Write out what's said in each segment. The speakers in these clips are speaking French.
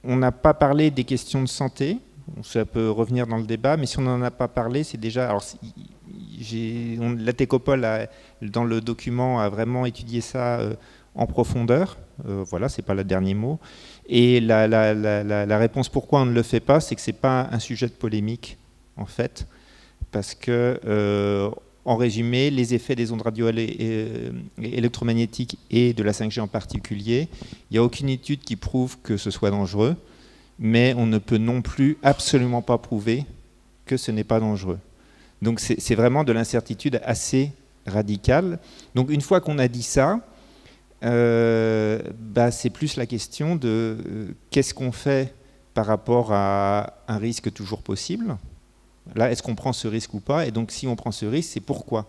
on n'a pas parlé des questions de santé. Ça peut revenir dans le débat, mais si on n'en a pas parlé, c'est déjà... Alors, la Técopole, dans le document, a vraiment étudié ça en profondeur. Voilà, c'est pas le dernier mot. Et la réponse pourquoi on ne le fait pas, c'est que c'est pas un sujet de polémique, en fait, parce que, en résumé, les effets des ondes radio électromagnétiques et de la 5G en particulier, il n'y a aucune étude qui prouve que ce soit dangereux, mais on ne peut non plus absolument pas prouver que ce n'est pas dangereux. Donc c'est vraiment de l'incertitude assez radicale. Donc une fois qu'on a dit ça, c'est plus la question de qu'est-ce qu'on fait par rapport à un risque toujours possible. Là, est-ce qu'on prend ce risque ou pas? Et donc si on prend ce risque, c'est pourquoi?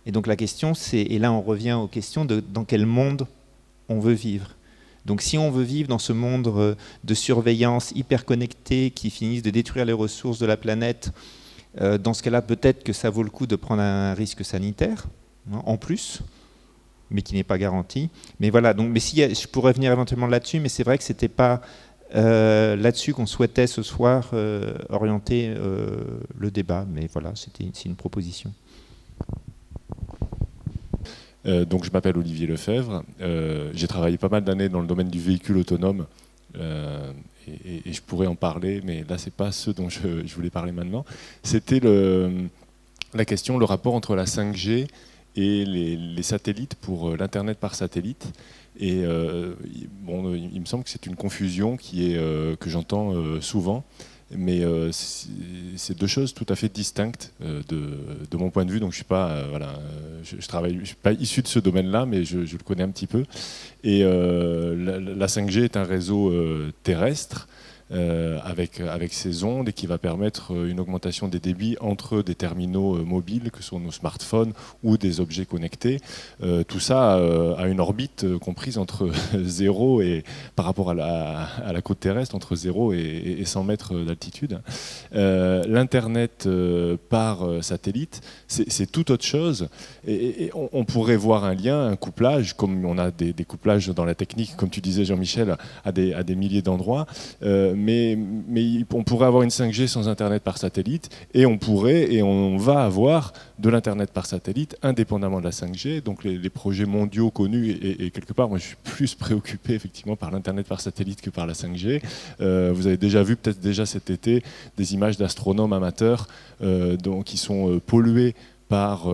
Et donc la question, c'est, et là on revient aux questions de dans quel monde on veut vivre. Donc si on veut vivre dans ce monde de surveillance hyper connecté qui finissent de détruire les ressources de la planète, dans ce cas-là, peut-être que ça vaut le coup de prendre un risque sanitaire, hein, en plus, mais qui n'est pas garanti. Mais voilà, donc, je pourrais venir éventuellement là-dessus, mais c'est vrai que ce n'était pas là-dessus qu'on souhaitait ce soir orienter le débat. Mais voilà, c'est une proposition. Donc je m'appelle Olivier Lefebvre, j'ai travaillé pas mal d'années dans le domaine du véhicule autonome et je pourrais en parler, mais là c'est pas ce dont je voulais parler maintenant. C'était la question, le rapport entre la 5G et les satellites pour l'Internet par satellite. Et bon, il me semble que c'est une confusion que j'entends souvent. Mais c'est deux choses tout à fait distinctes de mon point de vue. Donc je suis pas, je suis pas issu de ce domaine-là, mais je le connais un petit peu. Et la 5G est un réseau terrestre avec ces ondes et qui va permettre une augmentation des débits entre des terminaux mobiles que sont nos smartphones ou des objets connectés. Tout ça a une orbite comprise entre 0 et par rapport à la côte terrestre, entre 0 et 100 mètres d'altitude. L'Internet par satellite, c'est tout autre chose. Et on pourrait voir un lien, un couplage, comme on a des couplages dans la technique, comme tu disais Jean-Michel, à des milliers d'endroits. Mais on pourrait avoir une 5G sans Internet par satellite et on va avoir de l'Internet par satellite indépendamment de la 5G. Donc les projets mondiaux connus et quelque part, moi je suis plus préoccupé effectivement par l'Internet par satellite que par la 5G. Vous avez déjà vu peut-être déjà cet été des images d'astronomes amateurs qui sont pollués par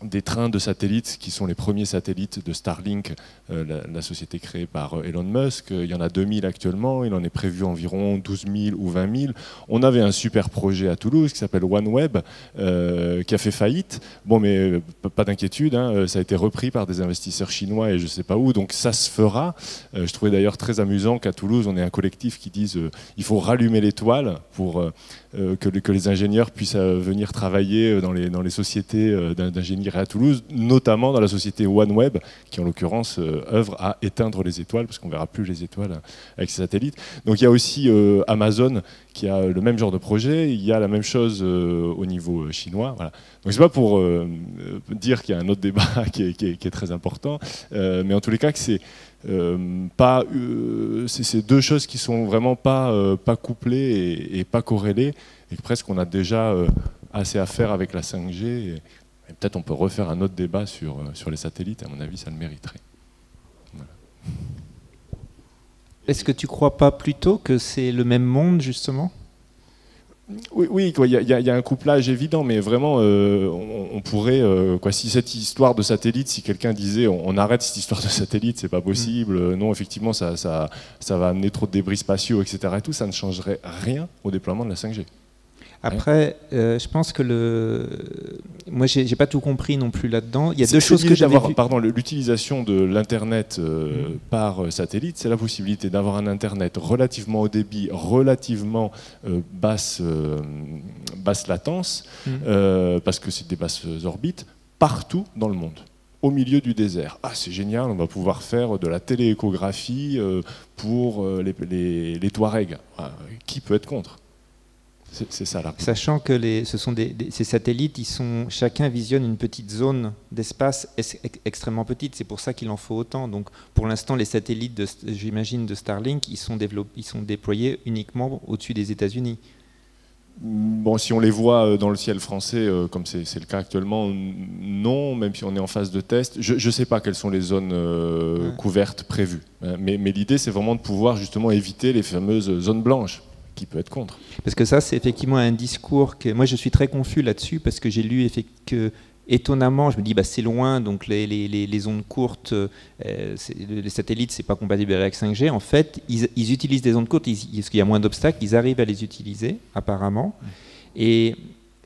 des trains de satellites qui sont les premiers satellites de Starlink, la société créée par Elon Musk. Il y en a 2000 actuellement, il en est prévu environ 12 000 ou 20 000. On avait un super projet à Toulouse qui s'appelle OneWeb, qui a fait faillite. Bon, mais pas d'inquiétude, hein, ça a été repris par des investisseurs chinois et je ne sais pas où, donc ça se fera. Je trouvais d'ailleurs très amusant qu'à Toulouse, on ait un collectif qui dise il faut rallumer l'étoile pour que les ingénieurs puissent venir travailler dans les sociétés d'ingénierie à Toulouse, notamment dans la société OneWeb, qui en l'occurrence œuvre à éteindre les étoiles, parce qu'on ne verra plus les étoiles avec ces satellites. Donc il y a aussi Amazon qui a le même genre de projet, il y a la même chose au niveau chinois. Voilà. Donc c'est pas pour dire qu'il y a un autre débat qui est très important, mais en tous les cas que c'est c'est deux choses qui sont vraiment pas couplées et pas corrélées, et que presque on a déjà assez à faire avec la 5G. Et peut-être on peut refaire un autre débat sur les satellites, à mon avis ça le mériterait. Voilà. Est-ce que tu ne crois pas plutôt que c'est le même monde, justement ? Oui, il y a un couplage évident, mais vraiment, on pourrait, si cette histoire de satellite, si quelqu'un disait on arrête cette histoire de satellite, c'est pas possible, non, effectivement, ça va amener trop de débris spatiaux, etc. Et tout, ça ne changerait rien au déploiement de la 5G. Après, je pense que moi, j'ai pas tout compris non plus là-dedans. Il y a deux choses que j'avais vues. Pardon, l'utilisation de l'Internet par satellite, c'est la possibilité d'avoir un Internet relativement haut débit, relativement basse latence, parce que c'est des basses orbites, partout dans le monde, au milieu du désert. Ah, c'est génial, on va pouvoir faire de la télééchographie pour les Touaregs. Ah, qui peut être contre ? C'est ça, là. Sachant que ces satellites, chacun visionne une petite zone d'espace extrêmement petite. C'est pour ça qu'il en faut autant. Donc, pour l'instant, les satellites, j'imagine, de Starlink, ils sont déployés uniquement au-dessus des États-Unis. Bon, si on les voit dans le ciel français, comme c'est le cas actuellement, non, même si on est en phase de test. Je ne sais pas quelles sont les zones couvertes prévues. Mais l'idée, c'est vraiment de pouvoir justement éviter les fameuses zones blanches. Qui peut être contre. Parce que ça, c'est effectivement un discours que... Moi, je suis très confus là-dessus, parce que j'ai lu que, étonnamment, je me dis, c'est loin, donc les ondes courtes, les satellites, c'est pas compatible avec 5G. En fait, ils utilisent des ondes courtes, parce qu'il y a moins d'obstacles, ils arrivent à les utiliser, apparemment. Et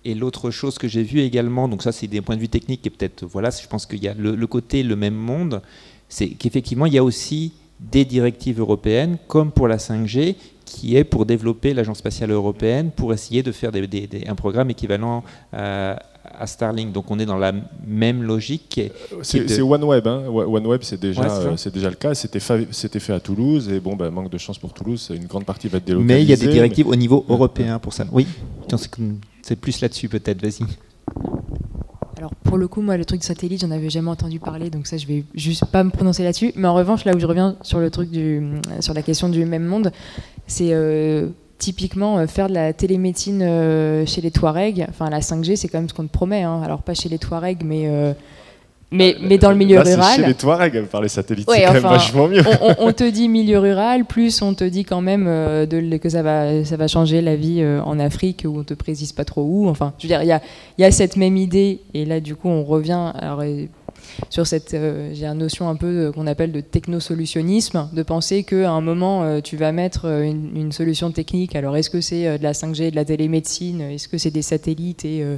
l'autre chose que j'ai vue également, donc ça, c'est des points de vue techniques, et peut-être, voilà, je pense qu'il y a le côté, le même monde, c'est qu'effectivement, il y a aussi des directives européennes, comme pour la 5G, qui est pour développer l'Agence spatiale européenne, pour essayer de faire un programme équivalent à Starlink. Donc on est dans la même logique. C'est OneWeb. Hein. OneWeb, c'est déjà le cas. C'était fait à Toulouse. Et bon, manque de chance pour Toulouse, une grande partie va être délocalisée. Mais il y a des directives au niveau européen pour ça. Oui, c'est plus là-dessus peut-être, vas-y. Alors pour le coup, moi, le truc de satellite, j'en avais jamais entendu parler, donc ça, je vais juste pas me prononcer là-dessus. Mais en revanche, là où je reviens sur le truc sur la question du même monde, c'est typiquement faire de la télémédecine chez les Touaregs. Enfin, la 5G, c'est quand même ce qu'on te promet. Hein. Alors pas chez les Touaregs, mais dans le milieu rural. Chez les Touaregs, par les satellites, c'est quand même vachement mieux. On te dit milieu rural, plus on te dit quand même que ça va changer la vie en Afrique, où on te précise pas trop où. Enfin, je veux dire, il y a cette même idée, et là, du coup, on revient sur cette j'ai une notion un peu qu'on appelle de technosolutionnisme, de penser qu'à un moment, tu vas mettre une solution technique. Alors, est-ce que c'est de la 5G, de la télémédecine, est-ce que c'est des satellites et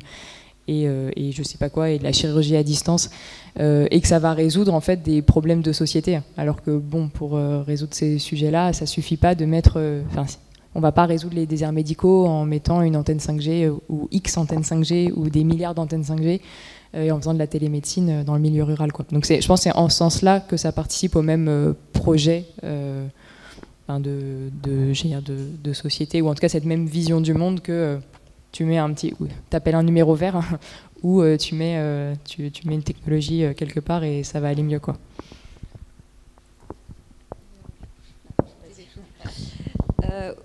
je sais pas quoi, et de la chirurgie à distance, et que ça va résoudre en fait des problèmes de société. Alors que bon, pour résoudre ces sujets-là, ça suffit pas de mettre... on va pas résoudre les déserts médicaux en mettant une antenne 5G ou X antennes 5G ou des milliards d'antennes 5G et en faisant de la télémédecine dans le milieu rural, quoi. Donc je pense que c'est en ce sens-là que ça participe au même projet de société, ou en tout cas cette même vision du monde que... tu mets t'appelles un numéro vert, hein, ou tu mets une technologie quelque part et ça va aller mieux, quoi.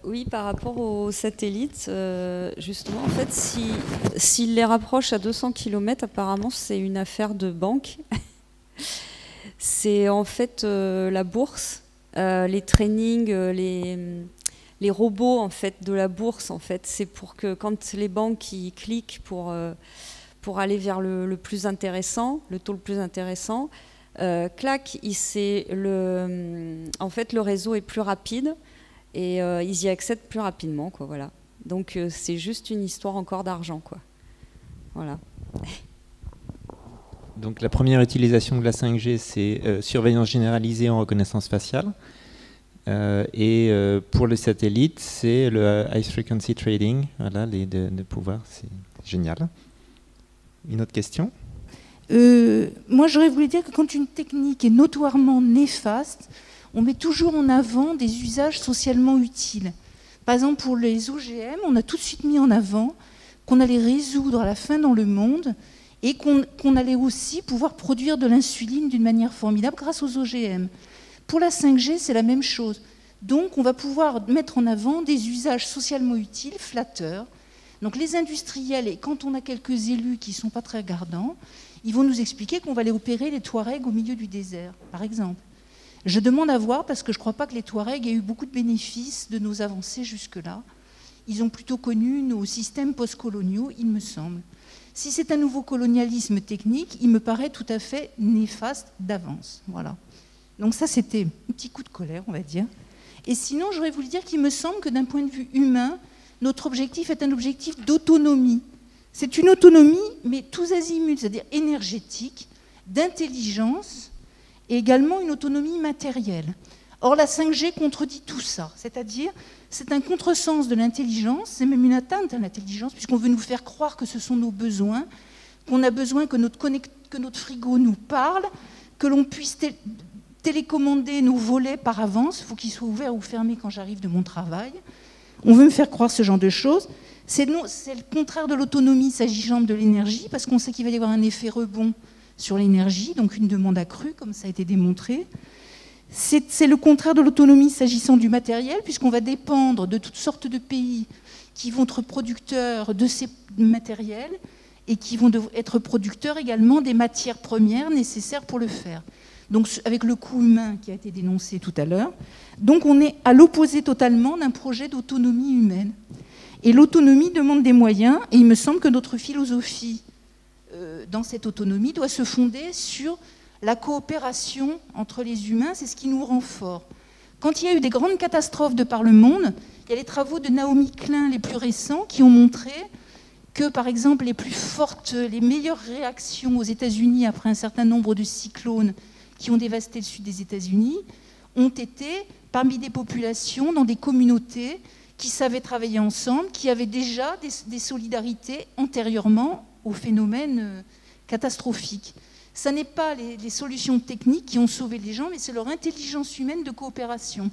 Oui, par rapport aux satellites, justement, en fait, s'ils les rapprochent à 200 km, apparemment, c'est une affaire de banque. C'est en fait la bourse, les trainings, les robots en fait de la bourse, en fait, c'est pour que quand les banques y cliquent pour aller vers le plus intéressant, le taux le plus intéressant, clac, en fait le réseau est plus rapide et ils y accèdent plus rapidement, quoi, voilà. Donc c'est juste une histoire encore d'argent, quoi. Voilà. Donc la première utilisation de la 5G, c'est surveillance généralisée en reconnaissance faciale. Et pour le satellite, c'est le High Frequency Trading, voilà, de pouvoir, c'est génial. Une autre question ? Moi, j'aurais voulu dire que quand une technique est notoirement néfaste, on met toujours en avant des usages socialement utiles. Par exemple, pour les OGM, on a tout de suite mis en avant qu'on allait résoudre à la fin dans le monde et qu'on allait aussi pouvoir produire de l'insuline d'une manière formidable grâce aux OGM. Pour la 5G, c'est la même chose. Donc, on va pouvoir mettre en avant des usages socialement utiles, flatteurs. Donc, les industriels, et quand on a quelques élus qui ne sont pas très regardants, ils vont nous expliquer qu'on va aller opérer les Touaregs au milieu du désert, par exemple. Je demande à voir, parce que je ne crois pas que les Touaregs aient eu beaucoup de bénéfices de nos avancées jusque-là. Ils ont plutôt connu nos systèmes postcoloniaux, il me semble. Si c'est un nouveau colonialisme technique, il me paraît tout à fait néfaste d'avance. Voilà. Donc ça, c'était un petit coup de colère, on va dire. Et sinon, j'aurais voulu dire qu'il me semble que d'un point de vue humain, notre objectif est un objectif d'autonomie. C'est une autonomie, mais tous azimuts, c'est-à-dire énergétique, d'intelligence, et également une autonomie matérielle. Or, la 5G contredit tout ça, c'est-à-dire c'est un contresens de l'intelligence, c'est même une atteinte à l'intelligence, puisqu'on veut nous faire croire que ce sont nos besoins, qu'on a besoin que notre frigo nous parle, que l'on puisse télécommander nos volets par avance, il faut qu'ils soient ouverts ou fermés quand j'arrive de mon travail. On veut me faire croire ce genre de choses. C'est le contraire de l'autonomie s'agissant de l'énergie, parce qu'on sait qu'il va y avoir un effet rebond sur l'énergie, donc une demande accrue, comme ça a été démontré. C'est le contraire de l'autonomie s'agissant du matériel, puisqu'on va dépendre de toutes sortes de pays qui vont être producteurs de ces matériels et qui vont être producteurs également des matières premières nécessaires pour le faire. Donc avec le coût humain qui a été dénoncé tout à l'heure. Donc on est à l'opposé totalement d'un projet d'autonomie humaine. Et l'autonomie demande des moyens, et il me semble que notre philosophie dans cette autonomie doit se fonder sur la coopération entre les humains, c'est ce qui nous rend forts. Quand il y a eu des grandes catastrophes de par le monde, il y a les travaux de Naomi Klein les plus récents qui ont montré que, par exemple, les plus fortes, les meilleures réactions aux États-Unis après un certain nombre de cyclones qui ont dévasté le sud des États-Unis ont été parmi des populations, dans des communautés qui savaient travailler ensemble, qui avaient déjà des solidarités antérieurement aux phénomènes catastrophiques. Ce n'est pas les solutions techniques qui ont sauvé les gens, mais c'est leur intelligence humaine de coopération.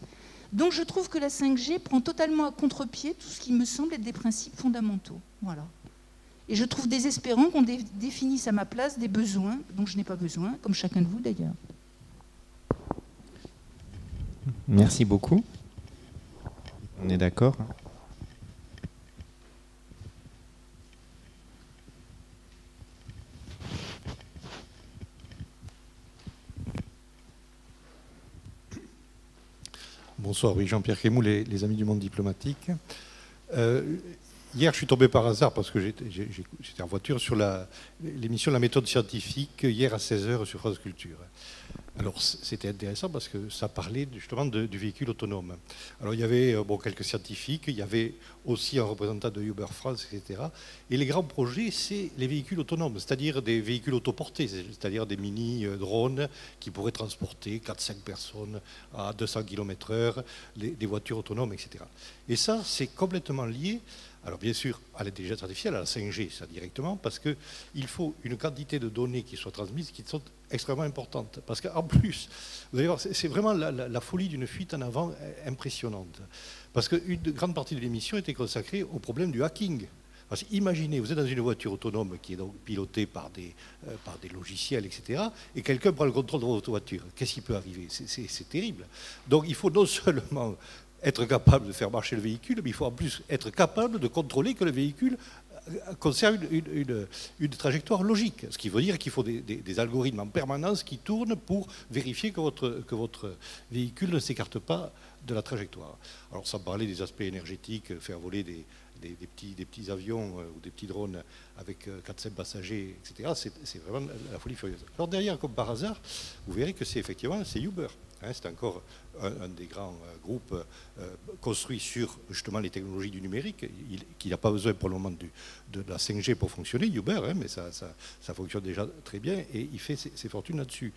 Donc je trouve que la 5G prend totalement à contre-pied tout ce qui me semble être des principes fondamentaux. Voilà. Et je trouve désespérant qu'on définisse à ma place des besoins dont je n'ai pas besoin, comme chacun de vous d'ailleurs. Merci beaucoup. On est d'accord. Bonsoir, oui, Jean-Pierre Crémou, les Amis du Monde Diplomatique. Hier, je suis tombé par hasard parce que j'étais en voiture sur l'émission de la méthode scientifique, hier à 16h sur France Culture. Alors, c'était intéressant parce que ça parlait justement du véhicule autonome. Alors, il y avait quelques scientifiques, il y avait aussi un représentant de Uber France, etc. Et les grands projets, c'est les véhicules autonomes, c'est-à-dire des véhicules autoportés, c'est-à-dire des mini-drones qui pourraient transporter 4-5 personnes à 200 km/h, des voitures autonomes, etc. Et ça, c'est complètement lié. Alors bien sûr, à l'intelligence artificielle, à la 5G, ça directement, parce qu'il faut une quantité de données qui soient transmises qui sont extrêmement importantes. Parce qu'en plus, vous allez voir, c'est vraiment la folie d'une fuite en avant impressionnante. Parce qu'une grande partie de l'émission était consacrée au problème du hacking. Parce qu'imaginez, vous êtes dans une voiture autonome qui est donc pilotée par des logiciels, etc., et quelqu'un prend le contrôle de votre voiture. Qu'est-ce qui peut arriver? C'est terrible. Donc il faut non seulement être capable de faire marcher le véhicule, mais il faut en plus être capable de contrôler que le véhicule conserve une trajectoire logique. Ce qui veut dire qu'il faut des algorithmes en permanence qui tournent pour vérifier que votre véhicule ne s'écarte pas de la trajectoire. Alors sans parler des aspects énergétiques, faire voler des petits avions ou des petits drones avec 4-5 passagers, etc., c'est vraiment la folie furieuse. Alors derrière, comme par hasard, vous verrez que c'est effectivement Uber. C'est encore un des grands groupes construits sur justement les technologies du numérique, qui n'a pas besoin pour le moment de la 5G pour fonctionner, Uber, mais ça fonctionne déjà très bien et il fait ses fortunes là-dessus.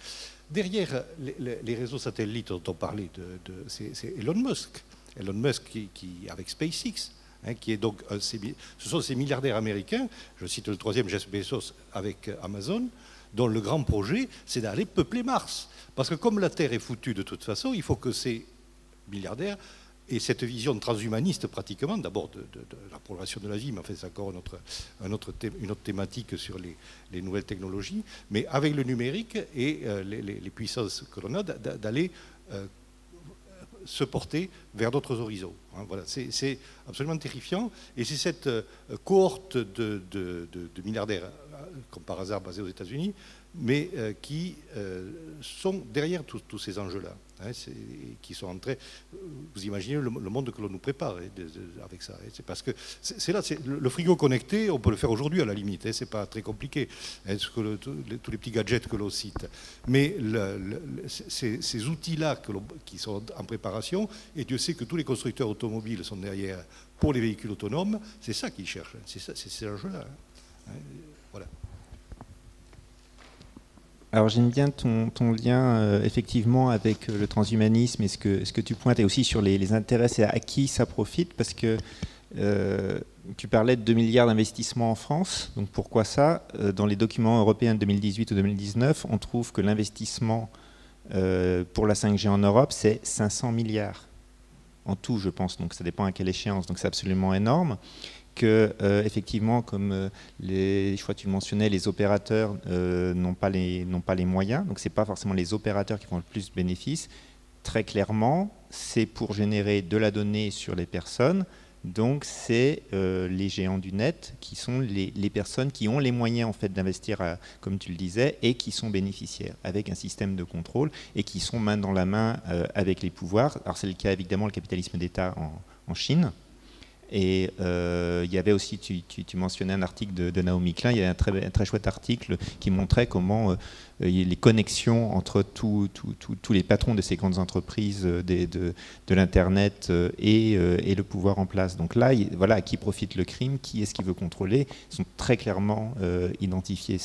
Derrière les réseaux satellites dont on parlait, c'est Elon Musk. Elon Musk qui avec SpaceX, qui est donc ce sont ces milliardaires américains, je cite le troisième, Jeff Bezos avec Amazon, dont le grand projet, c'est d'aller peupler Mars. Parce que comme la Terre est foutue de toute façon, il faut que ces milliardaires aient cette vision transhumaniste pratiquement, d'abord de la prolongation de la vie, mais en fait c'est encore une autre thématique sur les nouvelles technologies, mais avec le numérique et les puissances que l'on a, d'aller se porter vers d'autres horizons. Voilà, c'est absolument terrifiant. Et c'est cette cohorte de milliardaires, comme par hasard basés aux États-Unis, mais qui sont derrière tous ces enjeux-là, qui sont en train. Vous imaginez le monde que l'on nous prépare avec ça. C'est parce que c'est là, le frigo connecté, on peut le faire aujourd'hui à la limite. C'est pas très compliqué. Tous les petits gadgets que l'on cite. Mais ces outils-là qui sont en préparation, et Dieu sait que tous les constructeurs automobiles sont derrière pour les véhicules autonomes. C'est ça qu'ils cherchent. C'est ces enjeux-là. Voilà. Alors j'aime bien ton lien effectivement avec le transhumanisme et ce que tu pointes, et aussi sur les intérêts, c'est à qui ça profite, parce que tu parlais de 2 milliards d'investissements en France, donc pourquoi ça? Dans les documents européens de 2018 ou 2019, on trouve que l'investissement pour la 5G en Europe, c'est 500 milliards. en tout, je pense, donc ça dépend à quelle échéance, donc c'est absolument énorme, que effectivement, comme je crois que tu le mentionnais, les opérateurs n'ont pas les moyens, donc c'est pas forcément les opérateurs qui font le plus de bénéfices. Très clairement, c'est pour générer de la donnée sur les personnes. Donc c'est les géants du net qui sont les personnes qui ont les moyens en fait d'investir, comme tu le disais, et qui sont bénéficiaires avec un système de contrôle et qui sont main dans la main avec les pouvoirs. Alors c'est le cas évidemment le capitalisme d'État en Chine. Et il y avait aussi, tu mentionnais un article de Naomi Klein, il y a un très chouette article qui montrait comment les connexions entre tous les patrons de ces grandes entreprises de l'Internet et le pouvoir en place. Donc là, voilà, à qui profite le crime, qui est-ce qui veut contrôler, sont très clairement identifiés.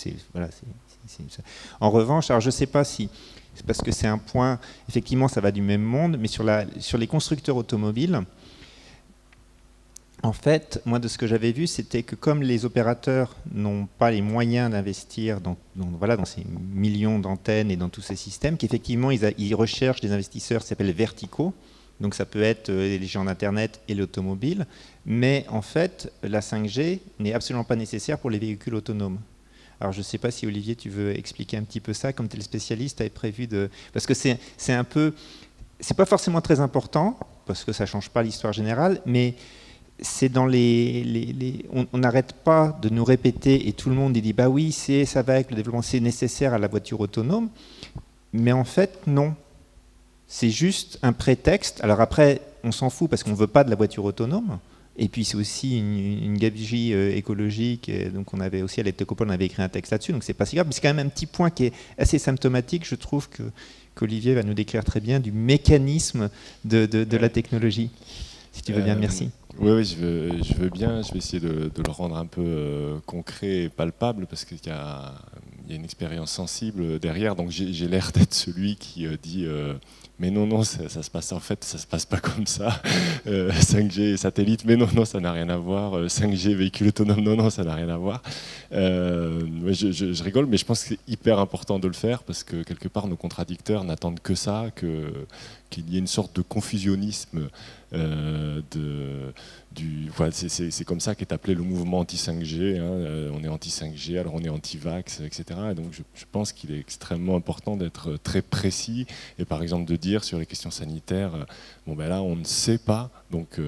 En revanche, alors je ne sais pas si, c'est parce que c'est un point, effectivement ça va du même monde, mais sur les constructeurs automobiles, en fait, moi, de ce que j'avais vu, c'était que comme les opérateurs n'ont pas les moyens d'investir dans ces millions d'antennes et dans tous ces systèmes, qu'effectivement, ils recherchent des investisseurs qui s'appellent verticaux. Donc ça peut être les géants d'Internet et l'automobile. Mais en fait, la 5G n'est absolument pas nécessaire pour les véhicules autonomes. Alors je ne sais pas si, Olivier, tu veux expliquer un petit peu ça, comme tu es le spécialiste, tu avais prévu de... Parce que c'est un peu... C'est pas forcément très important, parce que ça ne change pas l'histoire générale, mais... c'est dans on n'arrête pas de nous répéter et tout le monde dit bah oui, ça va avec le développement, c'est nécessaire à la voiture autonome, mais en fait non, c'est juste un prétexte. Alors après on s'en fout parce qu'on ne veut pas de la voiture autonome, et puis c'est aussi une gabegie écologique, et donc on avait aussi à l'Etecopole, on avait écrit un texte là-dessus, donc c'est pas si grave, mais c'est quand même un petit point qui est assez symptomatique, je trouve, qu'Olivier va nous décrire très bien, du mécanisme de la technologie. Si tu veux bien, merci. Oui, je veux bien. Je vais essayer de le rendre un peu concret et palpable parce qu'il y a une expérience sensible derrière. Donc j'ai l'air d'être celui qui dit mais non, ça se passe en fait, ça se passe pas comme ça. 5G satellite, mais non, ça n'a rien à voir. 5G véhicule autonome, non, ça n'a rien à voir. Je rigole, mais je pense que c'est hyper important de le faire parce que quelque part nos contradicteurs n'attendent que ça, qu'il y ait une sorte de confusionnisme. C'est comme ça qu'est appelé le mouvement anti-5G. On est anti-5G, alors on est anti-vax, etc. Et donc je pense qu'il est extrêmement important d'être très précis et par exemple de dire sur les questions sanitaires, bon ben là on ne sait pas, donc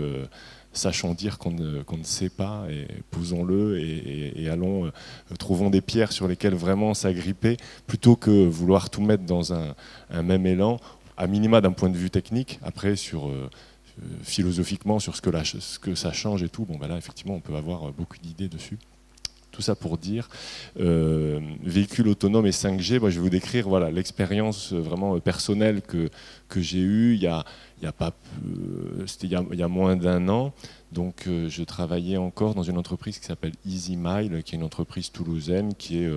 sachons dire qu'on ne sait pas et posons-le et allons, trouvons des pierres sur lesquelles vraiment s'agripper plutôt que vouloir tout mettre dans un même élan, à minima d'un point de vue technique, après philosophiquement sur ce que ça change et tout. Bon ben là effectivement on peut avoir beaucoup d'idées dessus. Tout ça pour dire, véhicule autonome et 5G, moi je vais vous décrire l'expérience vraiment personnelle que j'ai eue il y a moins d'1 an. Donc je travaillais encore dans une entreprise qui s'appelle EasyMile, qui est une entreprise toulousaine, qui est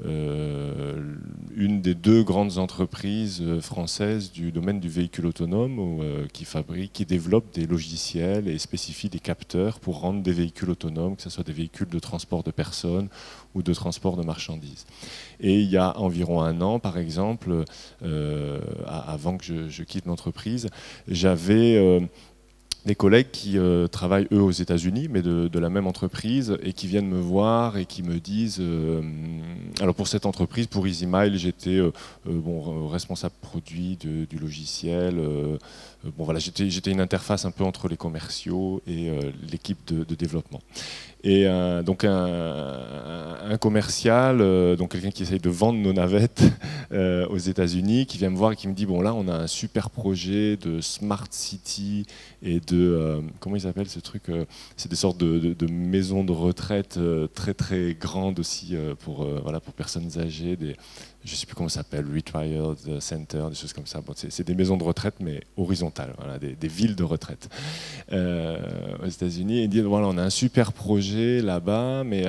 une des 2 grandes entreprises françaises du domaine du véhicule autonome, qui développe des logiciels et spécifie des capteurs pour rendre des véhicules autonomes, que ce soit des véhicules de transport de personnes ou de transport de marchandises. Et il y a environ 1 an, par exemple, avant que je quitte l'entreprise, j'avais des collègues qui travaillent eux aux États-Unis, mais de la même entreprise, et qui viennent me voir et qui me disent alors pour cette entreprise, pour EasyMile, j'étais responsable produit du logiciel. J'étais une interface un peu entre les commerciaux et l'équipe de développement. Et donc un commercial, donc quelqu'un qui essaye de vendre nos navettes aux États-Unis, qui vient me voir et qui me dit bon là on a un super projet de smart city et de comment ils appellent ce truc, c'est des sortes de maisons de retraite très très grandes aussi pour personnes âgées, je ne sais plus comment ça s'appelle, Retired Center, des choses comme ça. Bon, c'est des maisons de retraite, mais horizontales, des villes de retraite aux États-Unis. Et ils disent voilà, on a un super projet là-bas, mais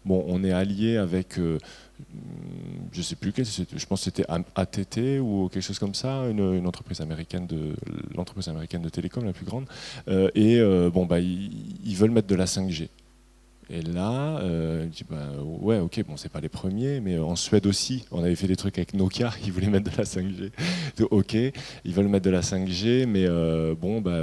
on est allié avec, je ne sais plus quel, je pense que c'était ATT ou quelque chose comme ça, une entreprise américaine l'entreprise américaine de télécom la plus grande. Ils veulent mettre de la 5G. Et là, je dis, bah, ouais, ok, bon, c'est pas les premiers, mais en Suède aussi, on avait fait des trucs avec Nokia, ils voulaient mettre de la 5G. Ok, ils veulent mettre de la 5G, mais bon, bah,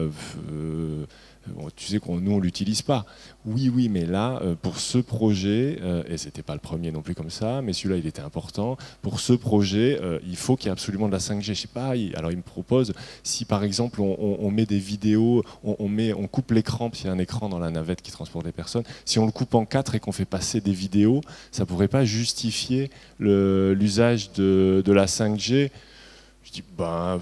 tu sais qu'on nous on l'utilise pas. Oui, oui, mais là, pour ce projet, et c'était pas le premier non plus comme ça, mais celui-là il était important. Pour ce projet, il faut qu'il y ait absolument de la 5G. Je sais pas. Alors il me propose, si par exemple on met des vidéos, on coupe l'écran, parce qu'il y a un écran dans la navette qui transporte les personnes. Si on le coupe en 4 et qu'on fait passer des vidéos, ça pourrait pas justifier l'usage de la 5G. Je dis, ben,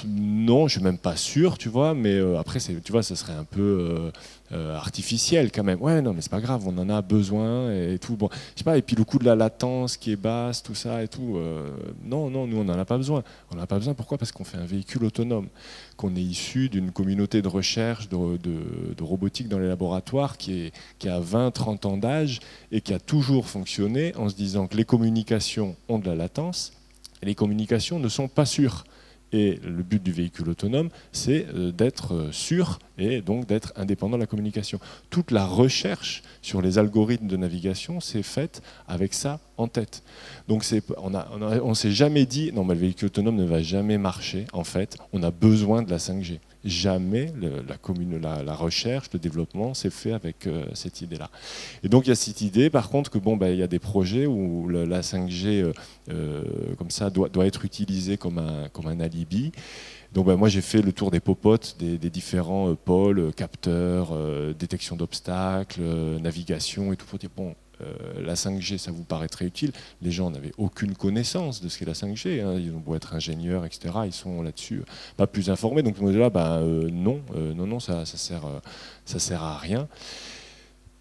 non, je suis même pas sûr, tu vois, mais après, tu vois, ça serait un peu artificiel quand même. Ouais, non, mais c'est pas grave, on en a besoin et tout. Bon, je sais pas, et puis le coût de la latence qui est basse, tout ça et tout. Non, non, nous, on n'en a pas besoin. On n'en a pas besoin, pourquoi? Parce qu'on fait un véhicule autonome, qu'on est issu d'une communauté de recherche de robotique dans les laboratoires qui a 20-30 ans d'âge et qui a toujours fonctionné en se disant que les communications ont de la latence. Les communications ne sont pas sûres. Et le but du véhicule autonome, c'est d'être sûr et donc d'être indépendant de la communication. Toute la recherche sur les algorithmes de navigation s'est faite avec ça en tête. Donc on s'est jamais dit, non, mais le véhicule autonome ne va jamais marcher. En fait, on a besoin de la 5G. Jamais la recherche, le développement s'est fait avec cette idée-là. Et donc il y a cette idée, par contre, que bon, il y a des projets où la 5G comme ça doit être utilisée comme un alibi. Donc moi j'ai fait le tour des popotes, des différents pôles, capteurs, détection d'obstacles, navigation et tout, pour dire bon. La 5G, ça vous paraît très utile. Les gens n'avaient aucune connaissance de ce qu'est la 5G. Hein. Ils ont beau être ingénieurs, etc. Ils sont là-dessus pas plus informés. Donc là, non, ça sert à rien.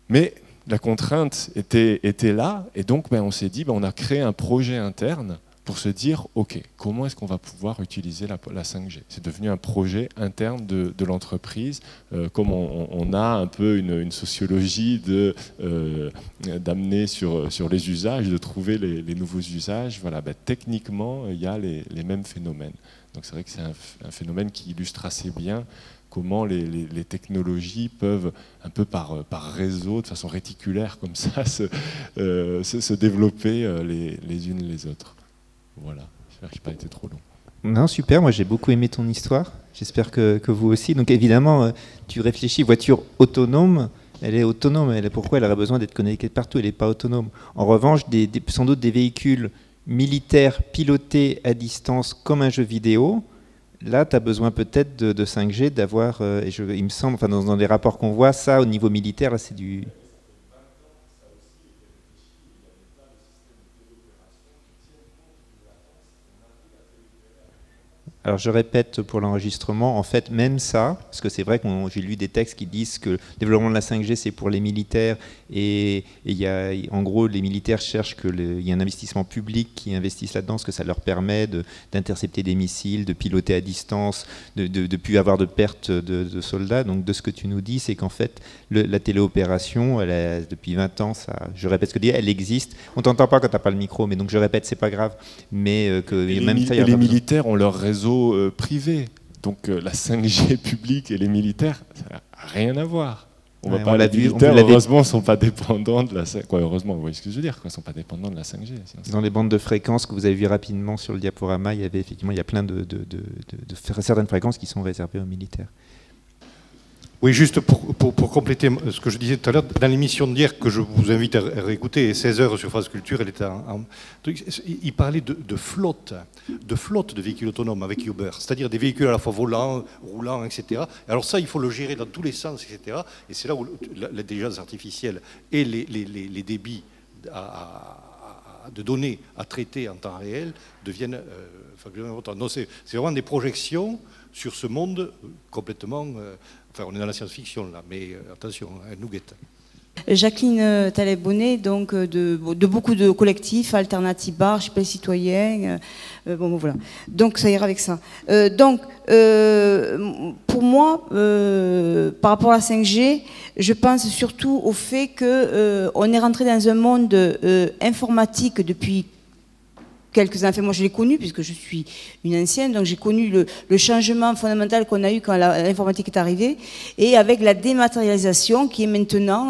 Mais la contrainte était là, et donc on s'est dit, on a créé un projet interne pour se dire, ok, comment est-ce qu'on va pouvoir utiliser la 5G? C'est devenu un projet interne de l'entreprise, comme on a un peu une sociologie d'amener sur les usages, de trouver les nouveaux usages. Voilà, techniquement, il y a les mêmes phénomènes. Donc c'est vrai que c'est un phénomène qui illustre assez bien comment les technologies peuvent, un peu par réseau, de façon réticulaire comme ça, se développer les unes les autres. Voilà, j'espère que je n'ai pas été trop long. Non, super, moi j'ai beaucoup aimé ton histoire, j'espère que vous aussi. Donc évidemment, tu réfléchis, voiture autonome, elle est autonome, pourquoi elle aurait besoin d'être connectée partout, elle n'est pas autonome. En revanche, sans doute des véhicules militaires pilotés à distance comme un jeu vidéo, là tu as besoin peut-être de 5G, d'avoir, il me semble, enfin, dans les rapports qu'on voit, ça au niveau militaire, là c'est du... Alors je répète pour l'enregistrement, en fait même ça, parce que c'est vrai que j'ai lu des textes qui disent que le développement de la 5G c'est pour les militaires et en gros les militaires cherchent qu'il y ait un investissement public qui investisse là-dedans, parce que ça leur permet d'intercepter des missiles, de piloter à distance, de plus avoir de pertes de soldats. Donc de ce que tu nous dis, c'est qu'en fait la téléopération, depuis 20 ans, je répète ce que tu dis, elle existe. On t'entend pas quand tu n'as pas le micro, mais donc je répète, c'est pas grave. Mais que même ça, les militaires ont leur réseau privé, donc la 5G publique et les militaires, ça n'a rien à voir. Les militaires, heureusement, ne sont pas dépendants de la 5G. Heureusement, vous voyez ce que je veux dire, ils ne sont pas dépendants de la 5G. Dans les bandes de fréquences que vous avez vues rapidement sur le diaporama, il y a plein de certaines fréquences qui sont réservées aux militaires. Oui, juste pour compléter ce que je disais tout à l'heure, dans l'émission d'hier que je vous invite à réécouter, 16h sur France Culture, elle était il parlait de flotte de véhicules autonomes avec Uber, c'est-à-dire des véhicules à la fois volants, roulants, etc. Alors ça, il faut le gérer dans tous les sens, etc. Et c'est là où l'intelligence artificielle et les débits de données à traiter en temps réel deviennent importants. Donc c'est vraiment des projections sur ce monde complètement... on est dans la science-fiction là, mais attention, elle nous guette. Jacqueline Taleb-Bonnet, donc de beaucoup de collectifs, Alternativa, Archipel Citoyen, voilà. Donc ça ira avec ça. Pour moi, par rapport à la 5G, je pense surtout au fait qu'on est rentré dans un monde informatique depuis quelques-uns, enfin moi je l'ai connu puisque je suis une ancienne, donc j'ai connu le changement fondamental qu'on a eu quand l'informatique est arrivée, et avec la dématérialisation qui est maintenant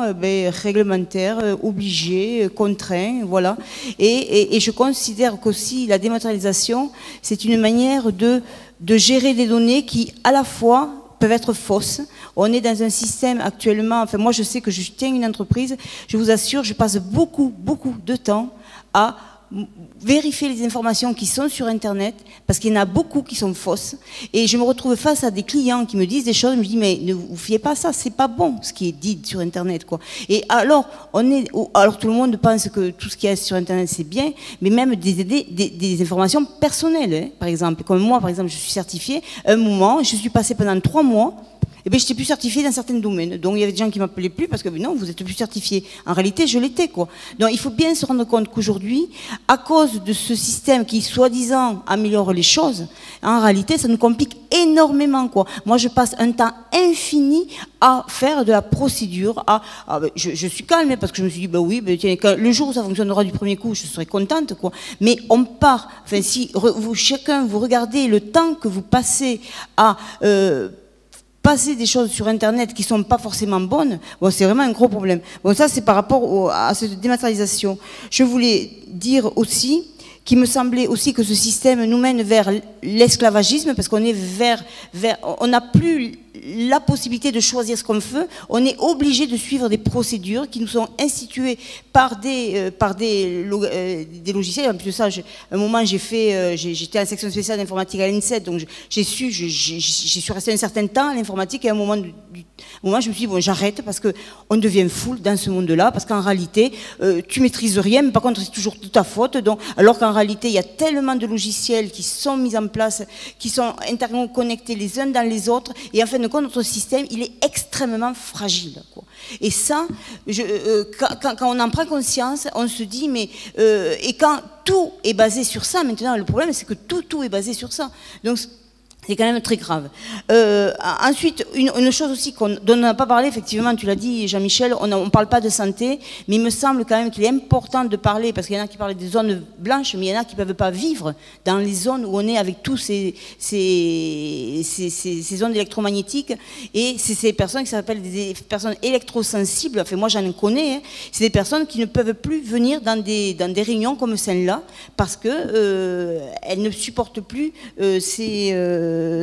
réglementaire, obligée, contraint, voilà. Et je considère qu'aussi la dématérialisation, c'est une manière de gérer des données qui, à la fois, peuvent être fausses. On est dans un système actuellement, enfin moi je sais que je tiens une entreprise, je vous assure, je passe beaucoup de temps à vérifier les informations qui sont sur Internet, parce qu'il y en a beaucoup qui sont fausses, et je me retrouve face à des clients qui me disent des choses, je me dis mais ne vous fiez pas à ça, c'est pas bon ce qui est dit sur Internet, quoi. Et alors alors tout le monde pense que tout ce qui est sur Internet c'est bien, mais même des informations personnelles, hein. Par exemple, comme moi par exemple je suis certifiée, un moment je suis passée pendant 3 mois, eh bien, je n'étais plus certifiée dans certains domaines. Donc il y avait des gens qui ne m'appelaient plus parce que non, vous n'êtes plus certifiée. En réalité, je l'étais, quoi. Donc il faut bien se rendre compte qu'aujourd'hui, à cause de ce système qui, soi-disant, améliore les choses, en réalité, ça nous complique énormément, quoi. Moi, je passe un temps infini à faire de la procédure. Je suis calme parce que je me suis dit, oui, tiens, le jour où ça fonctionnera du premier coup, je serai contente, quoi. Mais on part, enfin, si chacun vous regardez le temps que vous passez à passer des choses sur Internet qui ne sont pas forcément bonnes, bon, c'est vraiment un gros problème. Bon, ça, c'est par rapport à cette dématérialisation. Je voulais dire aussi qu'il me semblait aussi que ce système nous mène vers l'esclavagisme, parce qu'on est on n'a plus la possibilité de choisir ce qu'on veut, on est obligé de suivre des procédures qui nous sont instituées par des logiciels. En plus de ça, un moment j'étais en section spéciale d'informatique à l'INSET, donc j'ai su rester un certain temps à l'informatique, et à un moment je me suis dit bon, j'arrête parce qu'on devient fou dans ce monde-là, parce qu'en réalité tu maîtrises rien, mais par contre c'est toujours de ta faute, donc, alors qu'en réalité il y a tellement de logiciels qui sont mis en place, qui sont interconnectés les uns dans les autres, et en fin de compte notre système il est extrêmement fragile, quoi. Et ça, quand on en prend conscience, on se dit mais et quand tout est basé sur ça, maintenant le problème c'est que tout est basé sur ça, donc c'est quand même très grave. Ensuite, une chose aussi dont on n'a pas parlé, effectivement, tu l'as dit Jean-Michel, on ne parle pas de santé, mais il me semble quand même qu'il est important de parler, parce qu'il y en a qui parlent des zones blanches, mais il y en a qui ne peuvent pas vivre dans les zones où on est avec tous ces ondes électromagnétiques, et c'est ces personnes qui s'appellent des personnes électrosensibles, enfin moi j'en connais, hein. C'est des personnes qui ne peuvent plus venir dans des réunions comme celle-là, parce qu'elles ne supportent plus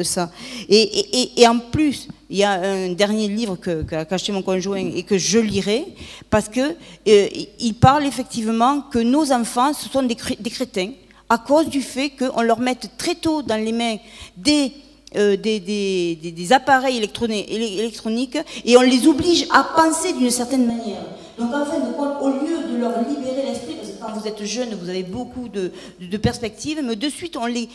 ça. Et en plus, il y a un dernier livre qu'a acheté mon conjoint et que je lirai, parce qu'il parle effectivement que nos enfants, ce sont des crétins, à cause du fait qu'on leur mette très tôt dans les mains des appareils électroniques, et on les oblige à penser d'une certaine manière. Donc en fin de compte, au lieu de leur libérer l'esprit, parce que quand vous êtes jeune, vous avez beaucoup de perspectives, mais de suite on les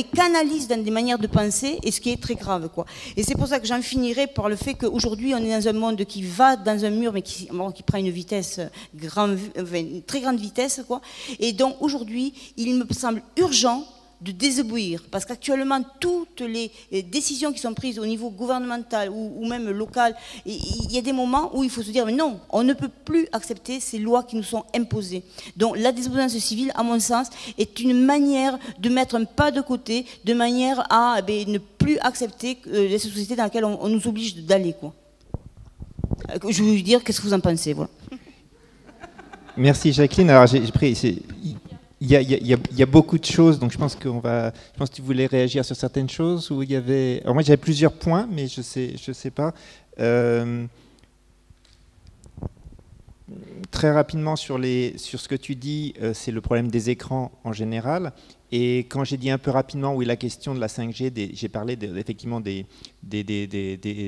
canalise dans des manières de penser, et ce qui est très grave, quoi. Et c'est pour ça que j'en finirai par le fait qu'aujourd'hui on est dans un monde qui va dans un mur, mais qui prend une vitesse une très grande vitesse, quoi. Et donc aujourd'hui, il me semble urgent de désobéir, parce qu'actuellement toutes les décisions qui sont prises au niveau gouvernemental ou même local, il y a des moments où il faut se dire mais non, on ne peut plus accepter ces lois qui nous sont imposées. Donc la désobéissance civile, à mon sens, est une manière de mettre un pas de côté, de manière à ne plus accepter les sociétés dans lesquelles on nous oblige d'aller, quoi. Je vais vous dire qu'est-ce que vous en pensez, voilà. Merci Jacqueline. Alors j'ai pris... Il y a beaucoup de choses, donc je pense que tu voulais réagir sur certaines choses où il y avait. Alors moi j'avais plusieurs points, mais je sais pas. Très rapidement sur ce que tu dis, c'est le problème des écrans en général. Et quand j'ai dit un peu rapidement, oui, la question de la 5G, j'ai parlé effectivement des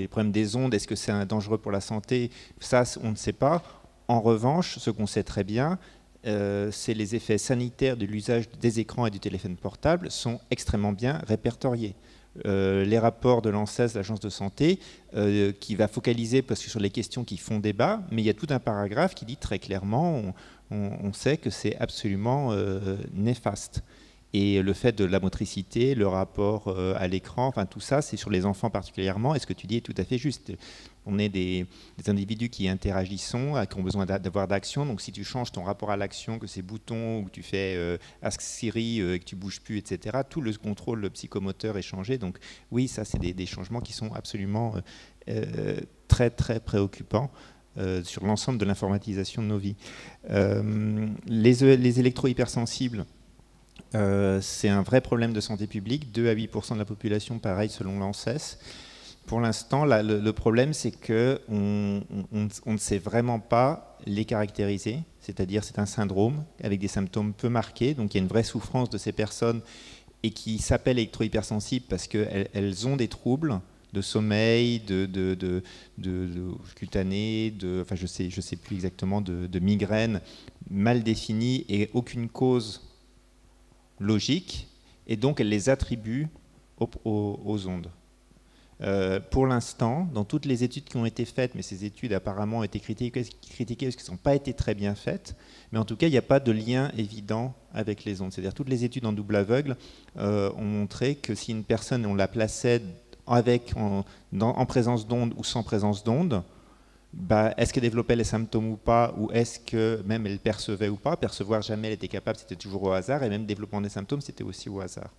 problèmes des ondes. Est-ce que c'est dangereux pour la santé? Ça, on ne sait pas. En revanche, ce qu'on sait très bien, c'est les effets sanitaires de l'usage des écrans et du téléphone portable sont extrêmement bien répertoriés. Les rapports de l'ANSES, l'Agence de santé, qui va focaliser parce que sur les questions qui font débat, mais il y a tout un paragraphe qui dit très clairement, on sait que c'est absolument néfaste. Et le fait de la motricité, le rapport à l'écran, enfin tout ça, c'est sur les enfants particulièrement. Et ce que tu dis est tout à fait juste. On est des individus qui interagissons, qui ont besoin d'avoir d'action. Donc si tu changes ton rapport à l'action, que c'est bouton, ou que tu fais Ask Siri et que tu bouges plus, etc., tout le contrôle psychomoteur est changé. Donc oui, ça c'est des changements qui sont absolument très très préoccupants sur l'ensemble de l'informatisation de nos vies. Les électro-hypersensibles, c'est un vrai problème de santé publique, 2 à 8% de la population, pareil, selon l'ANSES. Pour l'instant, le problème, c'est qu'on ne sait vraiment pas les caractériser, c'est-à-dire c'est un syndrome avec des symptômes peu marqués, donc il y a une vraie souffrance de ces personnes et qui s'appellent électro-hypersensibles parce qu'elles ont des troubles de sommeil, de cutanés, enfin je sais plus exactement, de migraines mal définies et aucune cause logique, et donc elles les attribuent aux ondes. Pour l'instant, dans toutes les études qui ont été faites, mais ces études apparemment ont été critiquées parce qu'elles n'ont pas été très bien faites, mais en tout cas, il n'y a pas de lien évident avec les ondes. C'est-à-dire toutes les études en double aveugle ont montré que si une personne, on la plaçait en présence d'ondes ou sans présence d'ondes, est-ce qu'elle développait les symptômes ou pas, ou est-ce que même elle percevait ou pas? Percevoir, jamais elle était capable, c'était toujours au hasard, et même développement des symptômes, c'était aussi au hasard.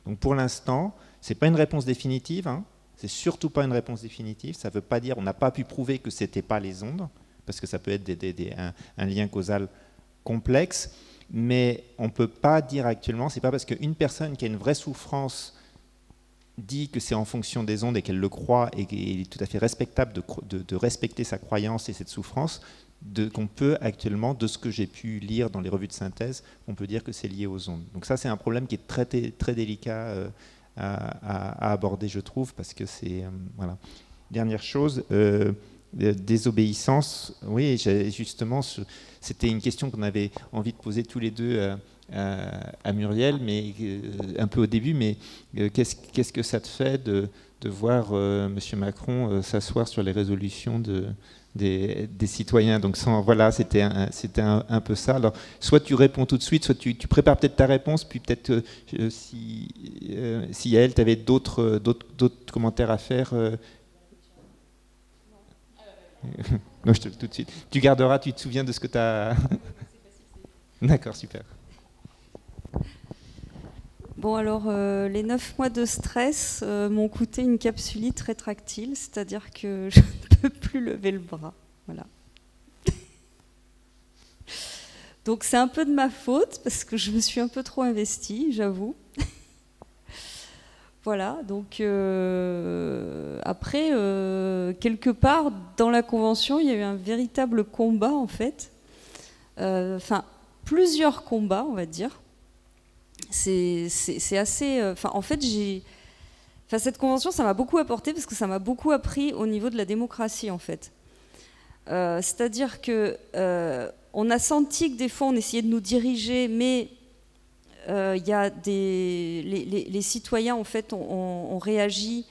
Donc pour l'instant, ce n'est pas une réponse définitive, hein. C'est surtout pas une réponse définitive, ça ne veut pas dire, on n'a pas pu prouver que ce n'était pas les ondes, parce que ça peut être un lien causal complexe, mais on ne peut pas dire actuellement, c'est pas parce qu'une personne qui a une vraie souffrance dit que c'est en fonction des ondes et qu'elle le croit et qu'il est tout à fait respectable de respecter sa croyance et cette souffrance, qu'on peut actuellement, de ce que j'ai pu lire dans les revues de synthèse, on peut dire que c'est lié aux ondes. Donc ça, c'est un problème qui est très, très délicat à aborder, je trouve, parce que c'est... voilà. Dernière chose, désobéissance. Oui, justement, c'était une question qu'on avait envie de poser tous les deux à Muriel, mais un peu au début, mais qu'est-ce que ça te fait de voir M. Macron s'asseoir sur les résolutions des citoyens? Donc voilà, c'était un peu ça. Alors, soit tu réponds tout de suite, soit tu prépares peut-être ta réponse, puis peut-être si Yael, tu avais d'autres commentaires à faire. Non, tout de suite. Tu garderas, tu te souviens de ce que tu as... D'accord, super. Bon, alors, les 9 mois de stress m'ont coûté une capsulite rétractile, c'est-à-dire que je ne peux plus lever le bras. Voilà. Donc, c'est un peu de ma faute, parce que je me suis un peu trop investie, j'avoue. Voilà, donc après, quelque part, dans la Convention, il y a eu un véritable combat, en fait. Enfin, plusieurs combats, on va dire. C'est assez... en fait, cette Convention, ça m'a beaucoup apporté, parce que ça m'a beaucoup appris au niveau de la démocratie, en fait. C'est-à-dire que on a senti que des fois, on essayait de nous diriger, mais... il y a les citoyens en fait ont réagi.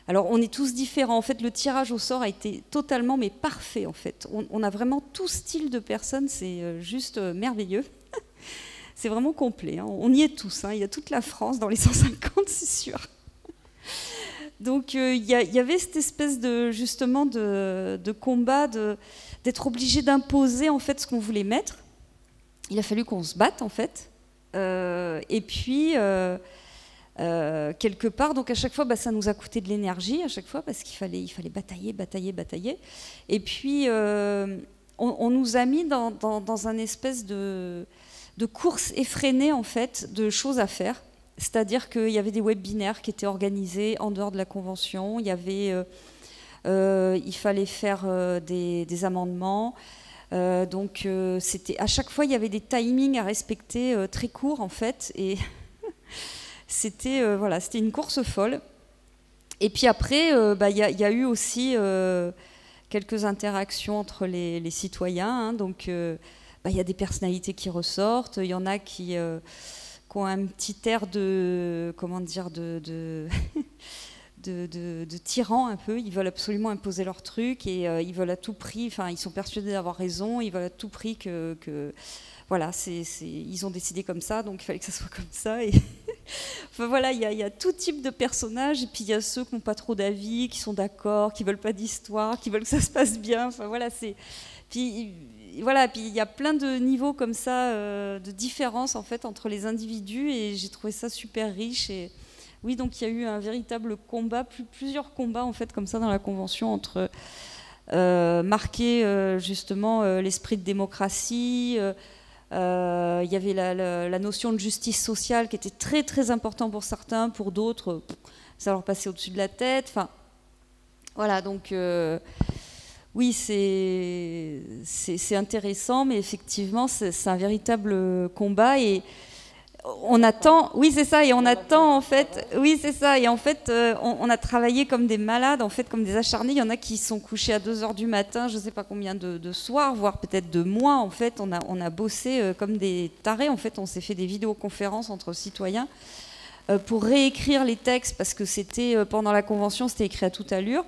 Alors on est tous différents. En fait, le tirage au sort a été totalement mais parfait en fait. On a vraiment tout style de personnes. C'est juste merveilleux. C'est vraiment complet. Hein. On y est tous. Hein. Il y a toute la France dans les 150, c'est sûr. Donc il y avait cette espèce de justement de combat, d'être obligé d'imposer en fait ce qu'on voulait mettre. Il a fallu qu'on se batte en fait. Et puis, quelque part, donc à chaque fois, ça nous a coûté de l'énergie, à chaque fois, parce qu'il fallait batailler. Et puis, on nous a mis dans un espèce de course effrénée, en fait, de choses à faire. C'est-à-dire qu'il y avait des webinaires qui étaient organisés en dehors de la Convention, il fallait faire des amendements. Donc c'était à chaque fois il y avait des timings à respecter très courts en fait et c'était voilà, c'était une course folle. Et puis après il y a eu aussi quelques interactions entre les citoyens, hein, donc il y a des personnalités qui ressortent, il y en a qui ont un petit air de comment dire de de tyrans un peu. Ils veulent absolument imposer leur truc et ils veulent à tout prix, enfin ils sont persuadés d'avoir raison, ils veulent à tout prix que voilà, ils ont décidé comme ça, donc il fallait que ça soit comme ça. Et enfin voilà, il y a tout type de personnages, et puis il y a ceux qui n'ont pas trop d'avis, qui sont d'accord, qui veulent pas d'histoire, qui veulent que ça se passe bien. Enfin voilà, puis voilà, puis il y a plein de niveaux comme ça, de différence en fait entre les individus, et j'ai trouvé ça super riche. Et oui, donc il y a eu un véritable combat, plusieurs combats en fait comme ça dans la convention entre marquer justement l'esprit de démocratie. Il y avait la notion de justice sociale qui était très très important pour certains, pour d'autres ça leur passait au-dessus de la tête. Enfin voilà, donc oui, c'est intéressant, mais effectivement c'est un véritable combat, et on attend, oui c'est ça, et on attend en fait, oui c'est ça, et en fait on a travaillé comme des malades, en fait comme des acharnés. Il y en a qui sont couchés à 2h du matin, je sais pas combien de soirs, voire peut-être de mois. En fait on a bossé comme des tarés. En fait on s'est fait des vidéoconférences entre citoyens pour réécrire les textes, parce que c'était pendant la convention, c'était écrit à toute allure.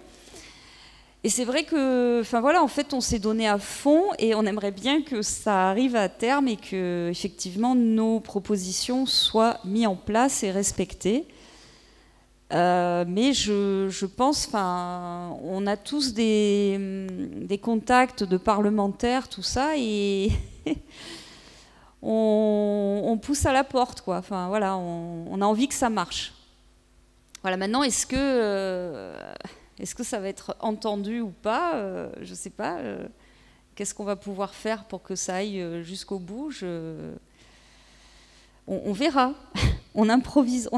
Et c'est vrai que, enfin voilà, en fait, on s'est donné à fond, et on aimerait bien que ça arrive à terme et que, effectivement, nos propositions soient mises en place et respectées. Mais je pense, enfin, on a tous des contacts de parlementaires, tout ça, et on pousse à la porte, quoi. Enfin voilà, on a envie que ça marche. Voilà. Maintenant, est-ce que ça va être entendu ou pas? Je ne sais pas. Qu'est-ce qu'on va pouvoir faire pour que ça aille jusqu'au bout? On verra. On improvise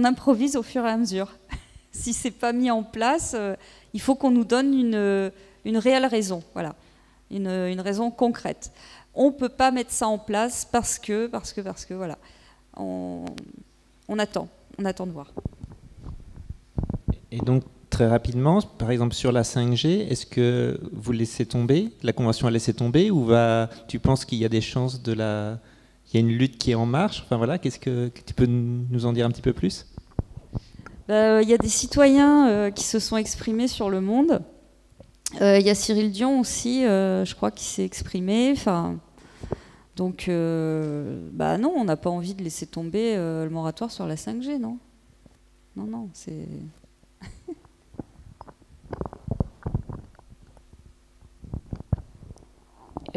au fur et à mesure. Si ce n'est pas mis en place, il faut qu'on nous donne une réelle raison. Voilà. Une raison concrète. On ne peut pas mettre ça en place parce que voilà. On attend de voir. Et donc, très rapidement, par exemple sur la 5G, est-ce que vous laissez tomber, la Convention a laissé tomber, ou tu penses qu'il y a des chances il y a une lutte qui est en marche? Enfin voilà, qu'est-ce que tu peux nous en dire un petit peu plus? Il y a des citoyens qui se sont exprimés sur Le Monde. Il y a Cyril Dion aussi, je crois, qui s'est exprimé. Enfin, donc, non, on n'a pas envie de laisser tomber le moratoire sur la 5G, non. Non, c'est...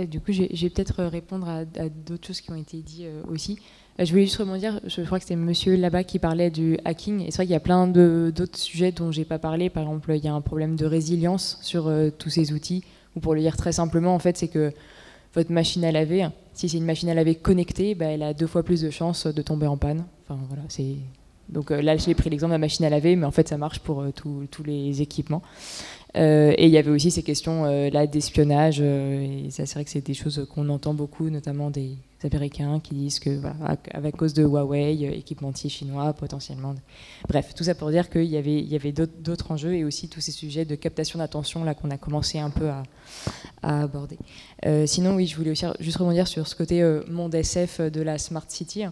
Du coup, je vais peut-être répondre à d'autres choses qui ont été dites aussi. Je voulais juste rebondir, je crois que c'était monsieur là-bas qui parlait du hacking, et c'est vrai qu'il y a plein d'autres sujets dont je n'ai pas parlé. Par exemple, il y a un problème de résilience sur tous ces outils, ou pour le dire très simplement, en fait, c'est que votre machine à laver, si c'est une machine à laver connectée, elle a 2 fois plus de chances de tomber en panne. Enfin, voilà, donc là, j'ai pris l'exemple de la machine à laver, mais en fait, ça marche pour tous les équipements. Et il y avait aussi ces questions là d'espionnage, et ça, c'est vrai que c'est des choses qu'on entend beaucoup, notamment des Américains qui disent que voilà, à cause de Huawei, équipementier chinois potentiellement. Bref, tout ça pour dire qu'il y avait d'autres enjeux, et aussi tous ces sujets de captation d'attention là qu'on a commencé un peu à aborder. Sinon, oui, je voulais aussi juste rebondir sur ce côté monde SF de la Smart City.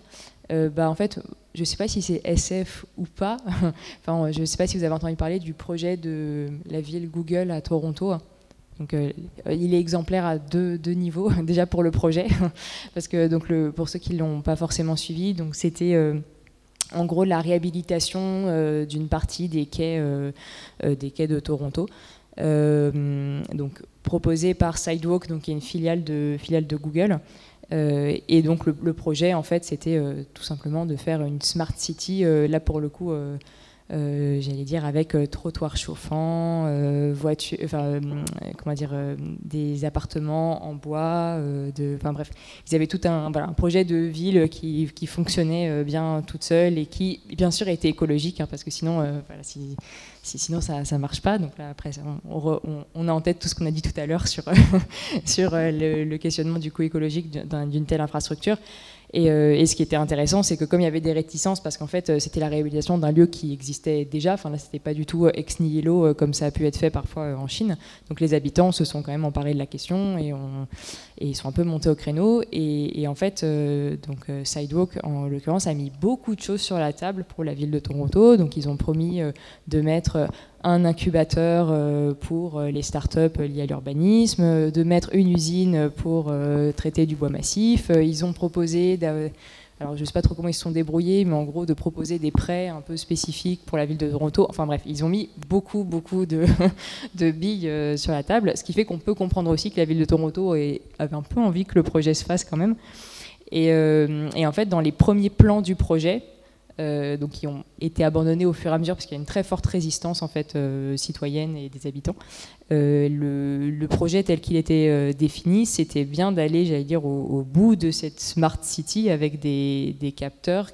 En fait, je ne sais pas si c'est SF ou pas. Enfin, je ne sais pas si vous avez entendu parler du projet de la ville Google à Toronto. Donc, il est exemplaire à deux niveaux, déjà pour le projet, parce que donc, pour ceux qui ne l'ont pas forcément suivi, donc c'était en gros la réhabilitation d'une partie des quais de Toronto. Donc, proposé par Sidewalk, donc, qui est une filiale de Google. Et donc le projet, en fait, c'était tout simplement de faire une smart city, là pour le coup, j'allais dire avec trottoirs chauffants, des appartements en bois, enfin bref, ils avaient tout un projet de ville qui fonctionnait bien toute seule, et qui bien sûr était écologique, parce que sinon, sinon ça marche pas. Donc là, après, on a en tête tout ce qu'on a dit tout à l'heure sur le questionnement du coût écologique d'une telle infrastructure. Et ce qui était intéressant, c'est que comme il y avait des réticences, parce qu'en fait c'était la réhabilitation d'un lieu qui existait déjà, enfin là c'était pas du tout ex nihilo comme ça a pu être fait parfois en Chine, donc les habitants se sont quand même emparés de la question, et ils sont un peu montés au créneau, et en fait Sidewalk en l'occurrence a mis beaucoup de choses sur la table pour la ville de Toronto. Donc ils ont promis de mettre un incubateur pour les startups liées à l'urbanisme, de mettre une usine pour traiter du bois massif. Ils ont proposé, alors je ne sais pas trop comment ils se sont débrouillés, mais en gros de proposer des prêts un peu spécifiques pour la ville de Toronto. Enfin bref, ils ont mis beaucoup de billes sur la table, ce qui fait qu'on peut comprendre aussi que la ville de Toronto avait un peu envie que le projet se fasse quand même. Et en fait, dans les premiers plans du projet, donc qui ont été abandonnés au fur et à mesure parce qu'il y a une très forte résistance en fait citoyenne et des habitants. Le projet tel qu'il était défini, c'était bien d'aller, j'allais dire, au bout de cette smart city avec des capteurs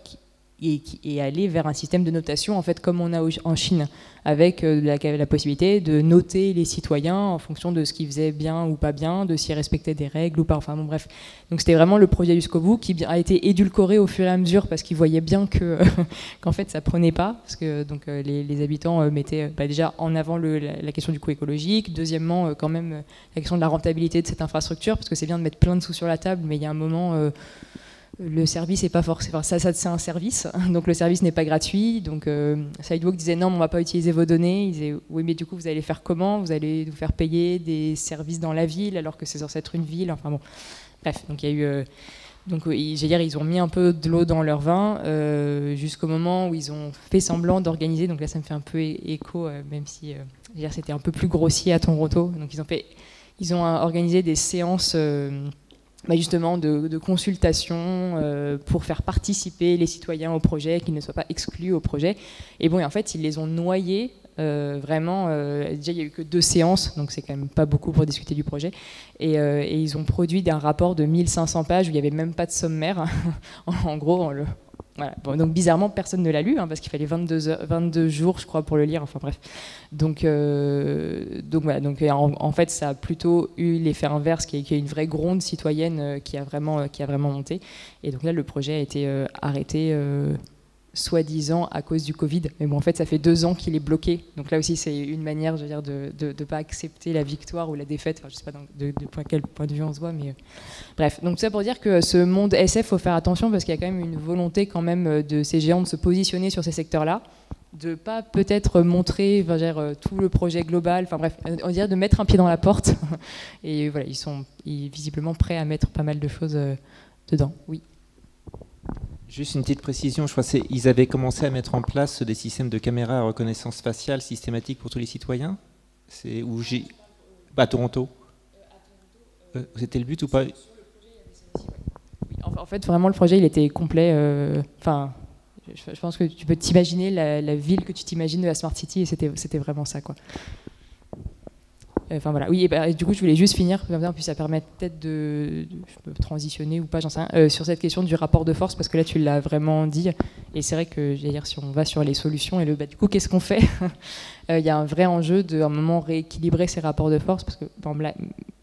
et aller vers un système de notation en fait comme on a en Chine, avec la possibilité de noter les citoyens en fonction de ce qu'ils faisaient bien ou pas bien, de s'ils respectaient des règles ou pas, enfin bon bref. Donc c'était vraiment le projet jusqu'au bout qui a été édulcoré au fur et à mesure parce qu'ils voyaient bien qu'en fait ça prenait pas, parce que donc, les habitants mettaient déjà en avant la question du coût écologique, deuxièmement quand même la question de la rentabilité de cette infrastructure, parce que c'est bien de mettre plein de sous sur la table, mais il y a un moment... le service n'est pas forcément... ça c'est un service, donc le service n'est pas gratuit. Donc Sidewalk disait non, on ne va pas utiliser vos données. Il disait oui, mais du coup, vous allez faire comment? Vous allez nous faire payer des services dans la ville alors que c'est censé être une ville. Enfin bon, bref, donc il y a eu... donc j'allais dire, ils ont mis un peu de l'eau dans leur vin jusqu'au moment où ils ont fait semblant d'organiser. Donc là, ça me fait un peu écho, même si c'était un peu plus grossier à Toronto. Donc ils ont organisé des séances... justement de consultation pour faire participer les citoyens au projet, qu'ils ne soient pas exclus au projet. Et bon, et en fait, ils les ont noyés vraiment. Déjà, il n'y a eu que 2 séances, donc c'est quand même pas beaucoup pour discuter du projet. Et ils ont produit un rapport de 1500 pages où il n'y avait même pas de sommaire. En gros, voilà. Bon, donc bizarrement, personne ne l'a lu, parce qu'il fallait 22 jours, je crois, pour le lire. Enfin bref. Donc voilà. Donc en fait, ça a plutôt eu l'effet inverse, qui est une vraie gronde citoyenne qui a vraiment monté. Et donc là, le projet a été arrêté, soi-disant à cause du Covid. Mais bon, en fait, ça fait 2 ans qu'il est bloqué. Donc là aussi, c'est une manière, je veux dire, de ne pas accepter la victoire ou la défaite. Enfin, je ne sais pas de quel point de vue on se voit, mais bref. Donc tout ça pour dire que ce monde SF, faut faire attention parce qu'il y a quand même une volonté quand même de ces géants de se positionner sur ces secteurs-là, de pas peut-être montrer, enfin, dire, tout le projet global. Enfin bref, on dirait de mettre un pied dans la porte. Et voilà, ils sont visiblement prêts à mettre pas mal de choses dedans. Oui. Juste une petite précision, je crois qu'ils avaient commencé à mettre en place des systèmes de caméras à reconnaissance faciale systématiques pour tous les citoyens. C'est où j'ai... à Toronto. C'était le but ou pas? En fait, vraiment, le projet, il était complet. Enfin, je pense que tu peux t'imaginer la ville que tu t'imagines de la Smart City, et c'était vraiment ça, quoi. Enfin voilà, oui, et du coup je voulais juste finir, puis ça permet peut-être je peux transitionner ou pas, j'en sais rien, sur cette question du rapport de force, parce que là tu l'as vraiment dit, et c'est vrai que j'allais dire, si on va sur les solutions et du coup qu'est-ce qu'on fait, il y a un vrai enjeu de un moment rééquilibrer ces rapports de force, parce que par exemple,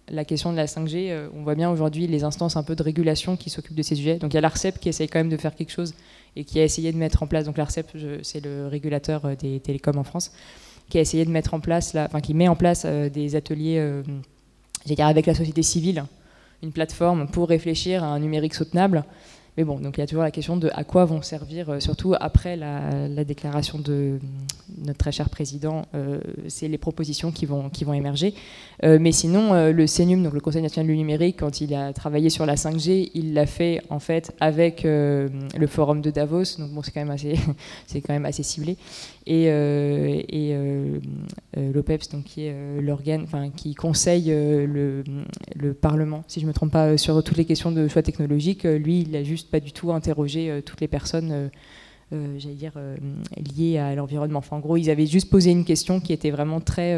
la question de la 5G, on voit bien aujourd'hui les instances un peu de régulation qui s'occupent de ces sujets. Donc il y a l'ARCEP qui essaye quand même de faire quelque chose et qui a essayé de mettre en place, donc l'ARCEP c'est le régulateur des télécoms en France, qui a essayé de mettre en place, qui met en place des ateliers, j'allais dire avec la société civile, une plateforme pour réfléchir à un numérique soutenable. Mais bon, donc il y a toujours la question de à quoi vont servir, surtout après la déclaration de notre très cher président, c'est les propositions qui vont émerger. Mais sinon, le CNUM, donc le Conseil national du numérique, quand il a travaillé sur la 5G, il l'a fait en fait avec le forum de Davos, donc bon, c'est quand même assez ciblé. Et l'OPEPS, donc qui est l'organe, qui conseille le Parlement, si je ne me trompe pas, sur toutes les questions de choix technologiques, lui, il n'a juste pas du tout interrogé toutes les personnes, j'allais dire, liées à l'environnement. Enfin, en gros, ils avaient juste posé une question qui était vraiment très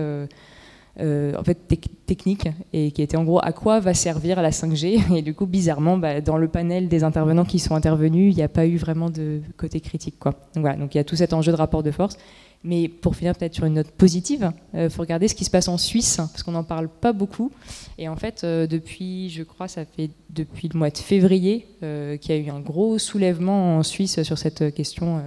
en fait, technique, et qui était en gros à quoi va servir la 5G. Et du coup, bizarrement, dans le panel des intervenants qui sont intervenus, il n'y a pas eu vraiment de côté critique, quoi. Donc voilà, donc il y a tout cet enjeu de rapport de force. Mais pour finir peut-être sur une note positive, faut regarder ce qui se passe en Suisse, parce qu'on n'en parle pas beaucoup. Et en fait, depuis, je crois, ça fait depuis le mois de février qu'il y a eu un gros soulèvement en Suisse sur cette question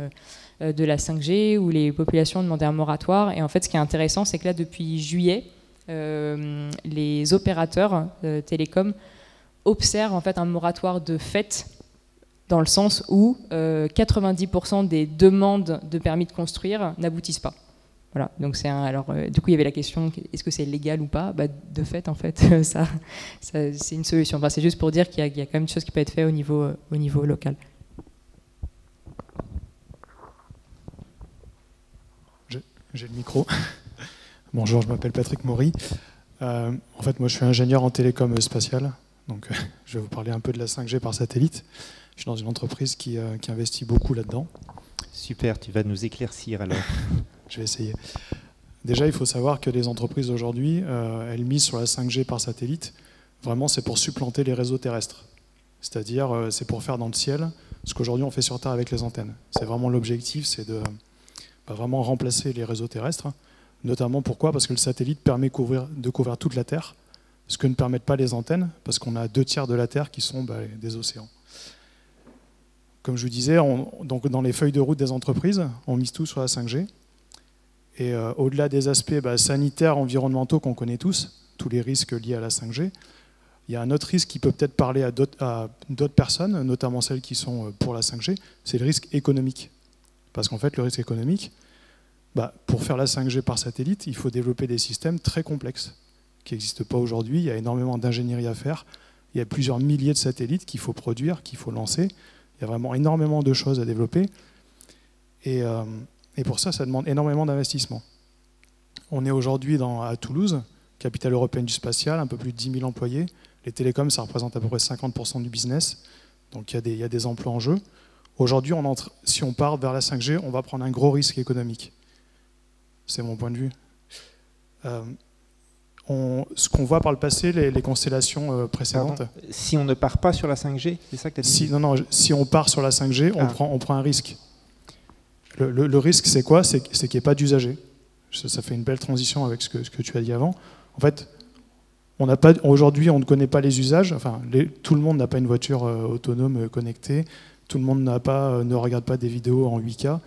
de la 5G, où les populations demandaient un moratoire. Et en fait, ce qui est intéressant, c'est que là, depuis juillet, les opérateurs télécoms observent en fait un moratoire de fait, dans le sens où 90% des demandes de permis de construire n'aboutissent pas. Voilà, donc du coup il y avait la question, est-ce que c'est légal ou pas? De fait, en fait, ça c'est une solution. Enfin, c'est juste pour dire qu'il y a quand même une chose qui peut être faite au niveau local. J'ai le micro. Bonjour, je m'appelle Patrick Maury. En fait, moi je suis ingénieur en télécom spatial, donc je vais vous parler un peu de la 5G par satellite. Je suis dans une entreprise qui investit beaucoup là-dedans. Super, tu vas nous éclaircir alors. Je vais essayer. Déjà, il faut savoir que les entreprises aujourd'hui, elles misent sur la 5G par satellite. Vraiment, c'est pour supplanter les réseaux terrestres. C'est-à-dire, c'est pour faire dans le ciel ce qu'aujourd'hui on fait sur Terre avec les antennes. C'est vraiment l'objectif, c'est de vraiment remplacer les réseaux terrestres. Notamment pourquoi? Parce que le satellite permet de couvrir toute la Terre, ce que ne permettent pas les antennes, parce qu'on a 2/3 de la Terre qui sont des océans. Comme je vous disais, donc dans les feuilles de route des entreprises, on mise tout sur la 5G. Et au-delà des aspects sanitaires, environnementaux qu'on connaît tous les risques liés à la 5G, il y a un autre risque qui peut peut-être parler à d'autres personnes, notamment celles qui sont pour la 5G, c'est le risque économique. Parce qu'en fait, le risque économique, pour faire la 5G par satellite, il faut développer des systèmes très complexes qui n'existent pas aujourd'hui. Il y a énormément d'ingénierie à faire. Il y a plusieurs milliers de satellites qu'il faut produire, qu'il faut lancer. Il y a vraiment énormément de choses à développer. Et pour ça, ça demande énormément d'investissement. On est aujourd'hui à Toulouse, capitale européenne du spatial, un peu plus de 10 000 employés. Les télécoms, ça représente à peu près 50% du business. Donc il y a des emplois en jeu. Aujourd'hui, si on part vers la 5G, on va prendre un gros risque économique. C'est mon point de vue. Ce qu'on voit par le passé, les constellations précédentes... Pardon, si on ne part pas sur la 5G, c'est ça que tu as dit? Si on part sur la 5G, on prend un risque. Le risque, c'est quoi? C'est qu'il n'y ait pas d'usagers. Ça fait une belle transition avec ce que tu as dit avant. En fait, aujourd'hui, on ne connaît pas les usages. Enfin, tout le monde n'a pas une voiture autonome connectée. Tout le monde ne regarde pas des vidéos en 8K.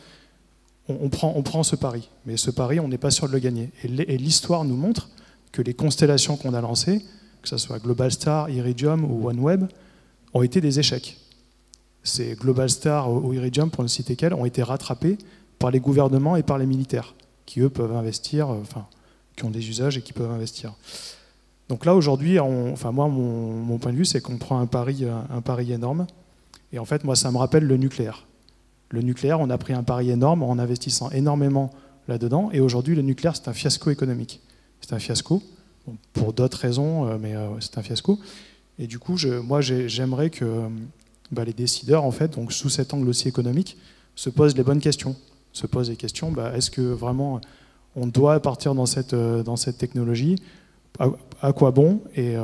On prend ce pari. Mais ce pari, on n'est pas sûr de le gagner. Et l'histoire nous montre que les constellations qu'on a lancées, que ce soit Globalstar, Iridium ou OneWeb, ont été des échecs. Ces Globalstar ou Iridium, pour ne citer qu'elles, ont été rattrapés par les gouvernements et par les militaires, qui eux peuvent investir, qui ont des usages et qui peuvent investir. Donc là, aujourd'hui, moi, mon point de vue, c'est qu'on prend un pari énorme. Et en fait, moi, ça me rappelle le nucléaire. Le nucléaire, on a pris un pari énorme en investissant énormément là-dedans. Et aujourd'hui, le nucléaire, c'est un fiasco économique. C'est un fiasco, pour d'autres raisons, mais c'est un fiasco. Et du coup, moi, j'aimerais que les décideurs, en fait, donc sous cet angle aussi économique, se posent les bonnes questions. Se posent les questions, est-ce que vraiment on doit partir dans cette technologie? À quoi bon? Et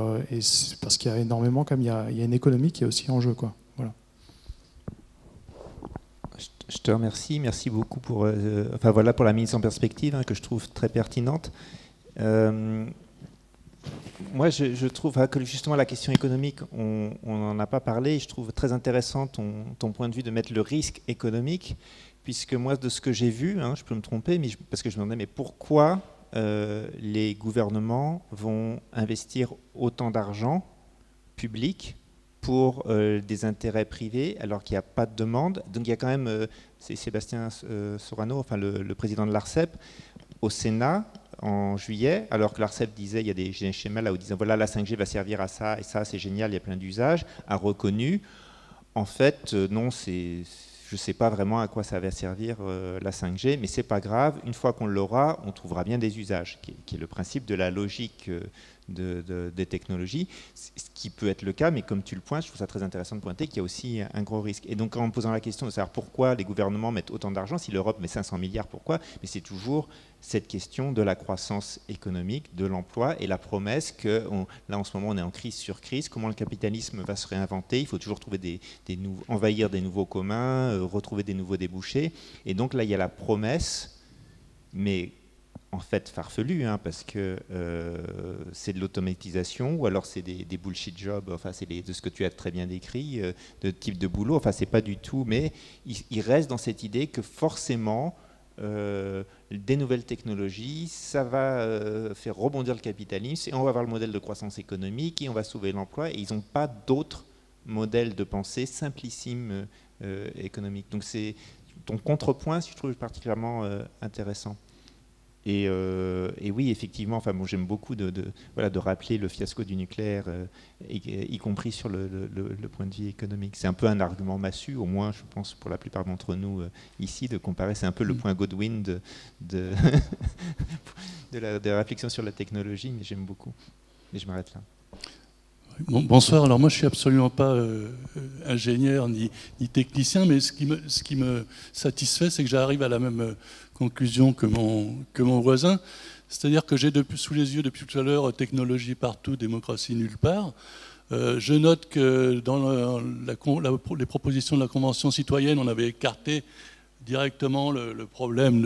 parce qu'il y a énormément, comme il y a une économie qui est aussi en jeu, quoi. Voilà. Je te remercie. Merci beaucoup pour la mise en perspective que je trouve très pertinente. Moi, je trouve que justement la question économique, on n'en a pas parlé. Je trouve très intéressant ton point de vue de mettre le risque économique, puisque moi, de ce que j'ai vu, je peux me tromper, parce que je me demandais, mais pourquoi les gouvernements vont investir autant d'argent public pour des intérêts privés alors qu'il n'y a pas de demande? Donc il y a quand même, c'est Sébastien Sorano, le président de l'ARCEP, au Sénat, en juillet, alors que l'ARCEP disait, il y a des schémas là où disant voilà, la 5G va servir à ça, et ça c'est génial, il y a plein d'usages, a reconnu, en fait, non, je ne sais pas vraiment à quoi ça va servir la 5G, mais c'est pas grave, une fois qu'on l'aura, on trouvera bien des usages, qui est le principe de la logique des technologies, ce qui peut être le cas, mais comme tu le pointes, je trouve ça très intéressant de pointer qu'il y a aussi un gros risque. Et donc en me posant la question de savoir pourquoi les gouvernements mettent autant d'argent, si l'Europe met 500 milliards, pourquoi? Mais c'est toujours cette question de la croissance économique, de l'emploi et la promesse que, là en ce moment on est en crise sur crise, comment le capitalisme va se réinventer, il faut toujours trouver envahir des nouveaux communs, retrouver des nouveaux débouchés. Et donc là il y a la promesse, mais en fait farfelu, parce que c'est de l'automatisation, ou alors c'est des bullshit jobs, c'est de ce que tu as très bien décrit, de type de boulot, c'est pas du tout, mais il reste dans cette idée que forcément des nouvelles technologies, ça va faire rebondir le capitalisme, et on va avoir le modèle de croissance économique, et on va sauver l'emploi, et ils n'ont pas d'autres modèles de pensée simplissimes économiques. Donc c'est ton contrepoint, je trouve particulièrement intéressant. Et oui, effectivement, enfin, bon, j'aime beaucoup de rappeler le fiasco du nucléaire, y compris sur le point de vue économique. C'est un peu un argument massu, au moins, je pense, pour la plupart d'entre nous ici, de comparer. C'est un peu le point Godwin de la réflexion sur la technologie, mais j'aime beaucoup. Et je m'arrête là. Bonsoir. Alors moi, je suis absolument pas ingénieur ni technicien, mais ce qui me satisfait, c'est que j'arrive à la même conclusion que mon voisin. C'est-à-dire que j'ai sous les yeux depuis tout à l'heure technologie partout, démocratie nulle part. Je note que dans les propositions de la Convention citoyenne, on avait écarté directement le problème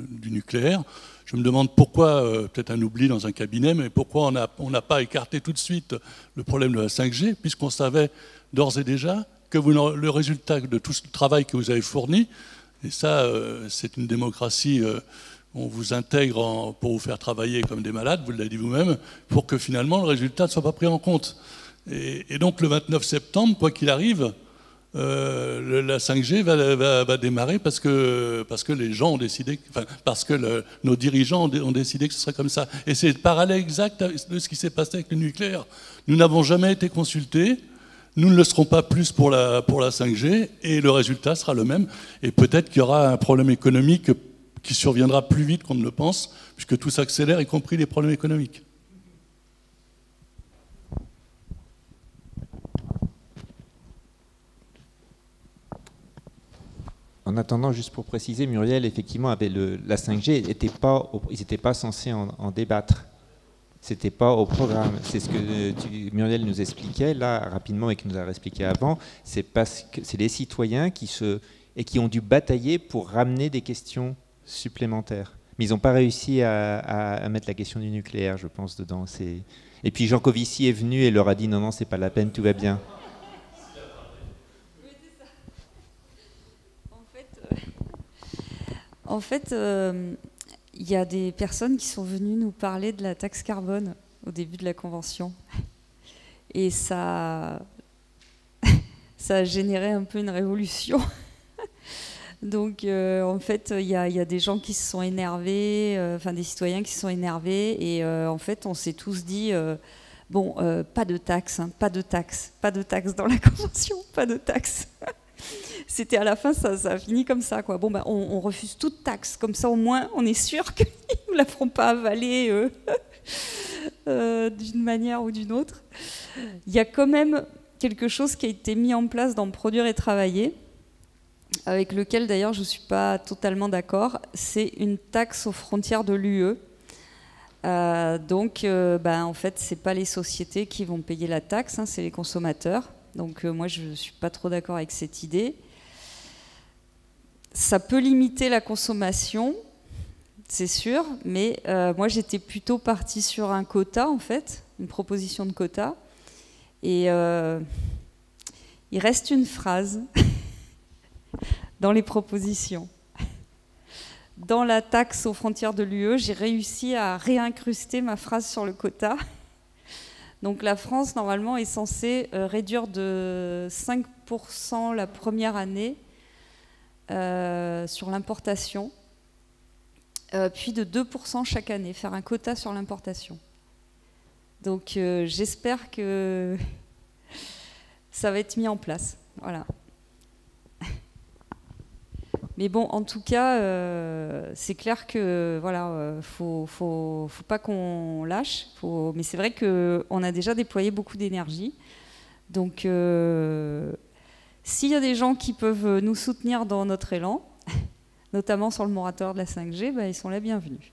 du nucléaire. Je me demande pourquoi, peut-être un oubli dans un cabinet, mais pourquoi on n'a pas écarté tout de suite le problème de la 5G, puisqu'on savait d'ores et déjà que le résultat de tout ce travail que vous avez fourni, et ça, c'est une démocratie, on vous intègre pour vous faire travailler comme des malades, vous l'avez dit vous-même, pour que finalement le résultat ne soit pas pris en compte. Et donc le 29 septembre, quoi qu'il arrive, la 5G va démarrer parce que les gens ont décidé, enfin, parce que nos dirigeants ont décidé que ce serait comme ça. Et c'est le parallèle exact de ce qui s'est passé avec le nucléaire. Nous n'avons jamais été consultés, nous ne le serons pas plus pour la 5G, et le résultat sera le même. Et peut-être qu'il y aura un problème économique qui surviendra plus vite qu'on ne le pense, puisque tout s'accélère, y compris les problèmes économiques. En attendant, juste pour préciser, Muriel, effectivement, avait la 5G, ils n'étaient pas censés en débattre. C'était pas au programme. C'est ce que Muriel nous expliquait là rapidement et qui nous a expliqué avant. C'est parce que c'est les citoyens qui ont dû batailler pour ramener des questions supplémentaires. Mais ils n'ont pas réussi à mettre la question du nucléaire, je pense, dedans. Et puis Jean Covici est venu et leur a dit non, c'est pas la peine, tout va bien. En fait, il y a des personnes qui sont venues nous parler de la taxe carbone au début de la Convention. Et ça a généré un peu une révolution. Donc, en fait, il y a des gens qui se sont énervés, enfin des citoyens qui se sont énervés. Et en fait, on s'est tous dit, bon, pas de taxe, hein, pas de taxe dans la Convention, pas de taxe. C'était à la fin, ça a fini comme ça, quoi. Bon, ben, on refuse toute taxe, comme ça au moins on est sûr qu'ils ne la feront pas avaler d'une manière ou d'une autre. Il y a quand même quelque chose qui a été mis en place dans Produire et Travailler, avec lequel d'ailleurs je ne suis pas totalement d'accord. C'est une taxe aux frontières de l'UE. Donc, en fait, ce n'est pas les sociétés qui vont payer la taxe, hein, c'est les consommateurs. Donc moi, je ne suis pas trop d'accord avec cette idée. Ça peut limiter la consommation, c'est sûr, mais moi, j'étais plutôt partie sur un quota, en fait, une proposition de quota. Et il reste une phrase dans les propositions. Dans la taxe aux frontières de l'UE, j'ai réussi à réincruster ma phrase sur le quota. Donc la France, normalement, est censée réduire de 5% la première année sur l'importation, puis de 2% chaque année, faire un quota sur l'importation. Donc j'espère que ça va être mis en place. Voilà. Mais bon, en tout cas, c'est clair que voilà, faut pas qu'on lâche. Mais c'est vrai qu'on a déjà déployé beaucoup d'énergie. Donc, s'il y a des gens qui peuvent nous soutenir dans notre élan, notamment sur le moratoire de la 5G, ils sont les bienvenus.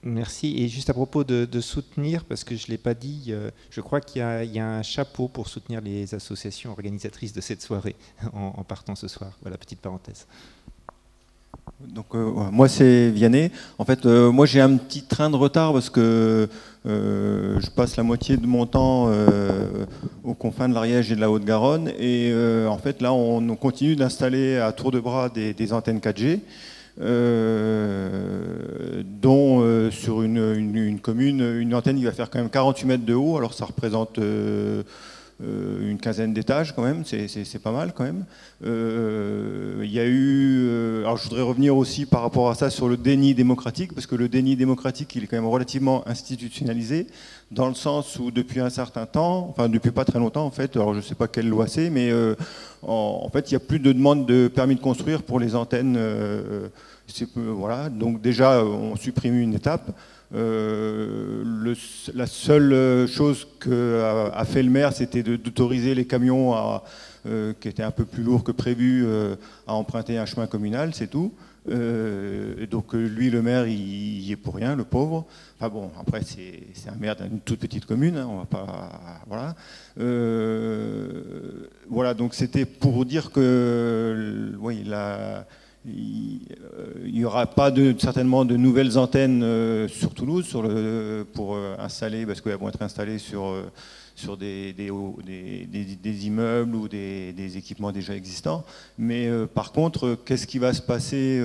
Merci. Et juste à propos de soutenir, parce que je ne l'ai pas dit, je crois qu'il y a un chapeau pour soutenir les associations organisatrices de cette soirée en partant ce soir. Voilà, petite parenthèse. Donc, moi, c'est Vianney. En fait, moi, j'ai un petit train de retard parce que je passe la moitié de mon temps aux confins de l'Ariège et de la Haute-Garonne. Et en fait, là, on continue d'installer à tour de bras des antennes 4G. Dont sur une commune, une antenne qui va faire quand même 48 mètres de haut, alors ça représente une quinzaine d'étages quand même, c'est pas mal quand même. Il y a eu... alors je voudrais revenir aussi par rapport à ça sur le déni démocratique, parce que le déni démocratique, il est quand même relativement institutionnalisé, dans le sens où depuis un certain temps, enfin depuis pas très longtemps en fait, alors je ne sais pas quelle loi c'est, mais en fait il n'y a plus de demande de permis de construire pour les antennes. Voilà, donc déjà on supprime une étape. La seule chose qu'a fait le maire, c'était d'autoriser les camions qui étaient un peu plus lourds que prévu à emprunter un chemin communal, c'est tout. Et donc lui, le maire, il y est pour rien, le pauvre. Enfin bon, après c'est un maire d'une toute petite commune, hein, on va pas, voilà. Voilà, donc c'était pour dire que, oui, il n'y aura pas certainement de nouvelles antennes sur Toulouse pour installer, parce qu'elles vont être installées sur des immeubles ou des équipements déjà existants. Mais par contre, qu'est-ce qui va se passer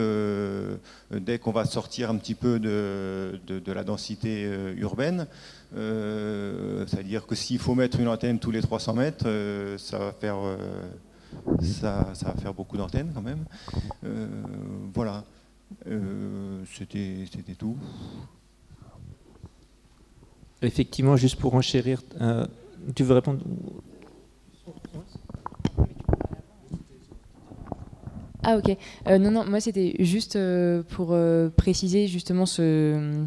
dès qu'on va sortir un petit peu de la densité urbaine? C'est-à-dire que s'il faut mettre une antenne tous les 300 mètres, ça va faire... Ça va faire beaucoup d'antennes quand même. Voilà. C'était tout. Effectivement, juste pour enchérir, tu veux répondre? Ah ok. Non, moi c'était juste pour préciser justement ce...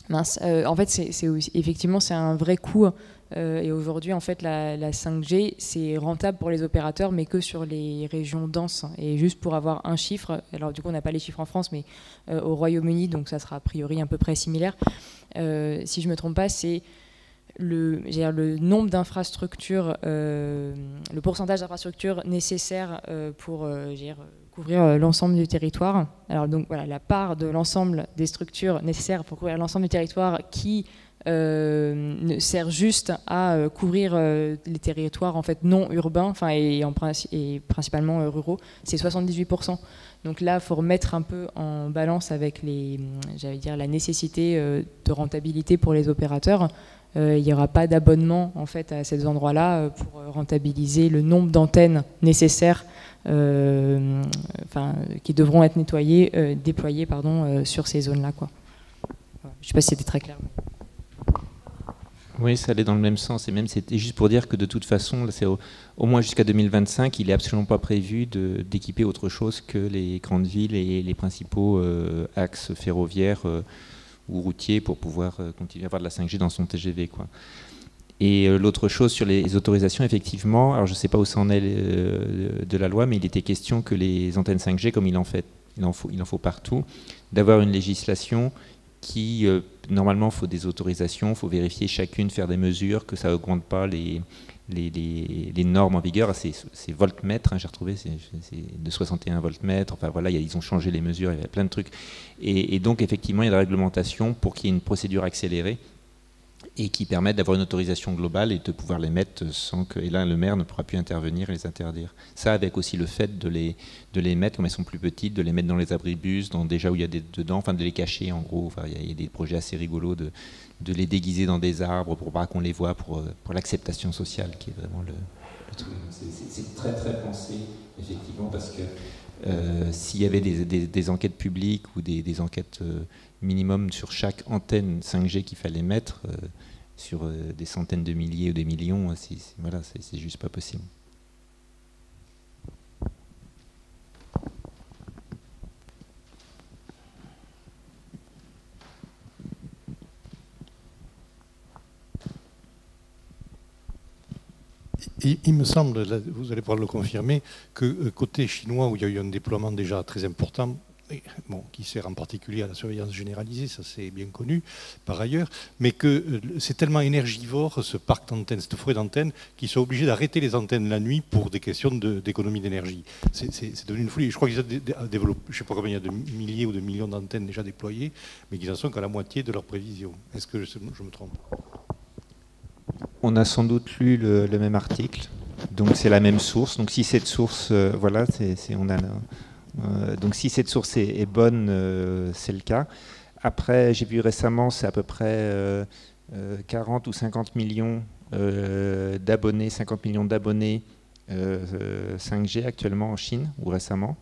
Mince. En fait, effectivement, c'est un vrai coût. Et aujourd'hui, en fait, la 5G, c'est rentable pour les opérateurs, mais que sur les régions denses. Et juste pour avoir un chiffre, alors du coup, on n'a pas les chiffres en France, mais au Royaume-Uni, donc ça sera a priori à peu près similaire. Si je ne me trompe pas, c'est le nombre d'infrastructures, le pourcentage d'infrastructures nécessaires pour couvrir l'ensemble du territoire. Alors donc voilà, la part de l'ensemble des structures nécessaires pour couvrir l'ensemble du territoire qui sert juste à couvrir les territoires en fait non urbains, enfin et principalement ruraux, c'est 78%. Donc là, il faut remettre un peu en balance avec la nécessité de rentabilité pour les opérateurs. Il n'y aura pas d'abonnement en fait à ces endroits-là pour rentabiliser le nombre d'antennes nécessaires qui devront être déployées sur ces zones-là, quoi. Voilà. Je ne sais pas si c'était très clair. Oui, ça allait dans le même sens. Et même, c'était juste pour dire que de toute façon, c'est au moins jusqu'à 2025, il n'est absolument pas prévu d'équiper autre chose que les grandes villes et les principaux axes ferroviaires ou routiers pour pouvoir continuer à avoir de la 5G dans son TGV, quoi. Et l'autre chose sur les autorisations, effectivement, alors je ne sais pas où ça en est de la loi, mais il était question que les antennes 5G, comme il en faut partout, d'avoir une législation qui, normalement, il faut des autorisations, il faut vérifier chacune, faire des mesures, que ça n'augmente pas les normes en vigueur. C'est voltmètre, hein, j'ai retrouvé, c'est de 61 voltmètres, enfin voilà, ils ont changé les mesures, il y avait plein de trucs. Et donc, effectivement, il y a de la réglementation pour qu'il y ait une procédure accélérée et qui permettent d'avoir une autorisation globale et de pouvoir les mettre sans que... Et là, le maire ne pourra plus intervenir et les interdire. Ça, avec aussi le fait de les mettre, comme elles sont plus petites, de les mettre dans les abribus, déjà où il y a dedans, enfin de les cacher en gros. Enfin, il y a des projets assez rigolos de les déguiser dans des arbres pour pas qu'on les voit, pour l'acceptation sociale, qui est vraiment le truc. C'est très très pensé, effectivement, parce que s'il y avait des enquêtes publiques ou des enquêtes minimum sur chaque antenne 5G qu'il fallait mettre, sur des centaines de milliers ou des millions, c'est juste pas possible. Il me semble, vous allez pouvoir le confirmer, que côté chinois, où il y a eu un déploiement déjà très important, qui sert en particulier à la surveillance généralisée, ça c'est bien connu par ailleurs, mais que c'est tellement énergivore ce parc d'antennes, cette forêt d'antennes, qu'ils sont obligés d'arrêter les antennes la nuit pour des questions d'économie d'énergie. C'est devenu une folie. Je crois qu'ils ont développé, je ne sais pas combien il y a de milliers ou de millions d'antennes déjà déployées, mais qu'ils n'en sont qu'à la moitié de leurs prévisions. Est-ce que je me trompe? On a sans doute lu le même article, donc c'est la même source. Donc si cette source, donc si cette source est bonne, c'est le cas. Après, j'ai vu récemment, c'est à peu près 40 ou 50 millions d'abonnés, 50 millions d'abonnés 5G actuellement en Chine, ou récemment.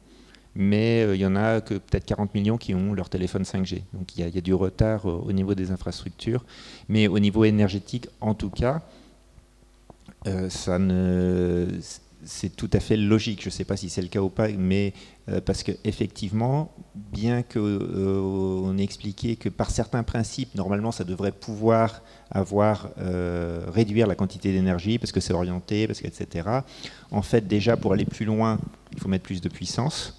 Mais il y en a que peut-être 40 millions qui ont leur téléphone 5G. Donc il y a du retard au niveau des infrastructures. Mais au niveau énergétique, en tout cas, c'est tout à fait logique. Je ne sais pas si c'est le cas ou pas, mais parce qu'effectivement, bien qu'on ait expliqué que par certains principes, normalement, ça devrait pouvoir réduire la quantité d'énergie, parce que c'est orienté, parce que, etc. En fait, déjà, pour aller plus loin, il faut mettre plus de puissance.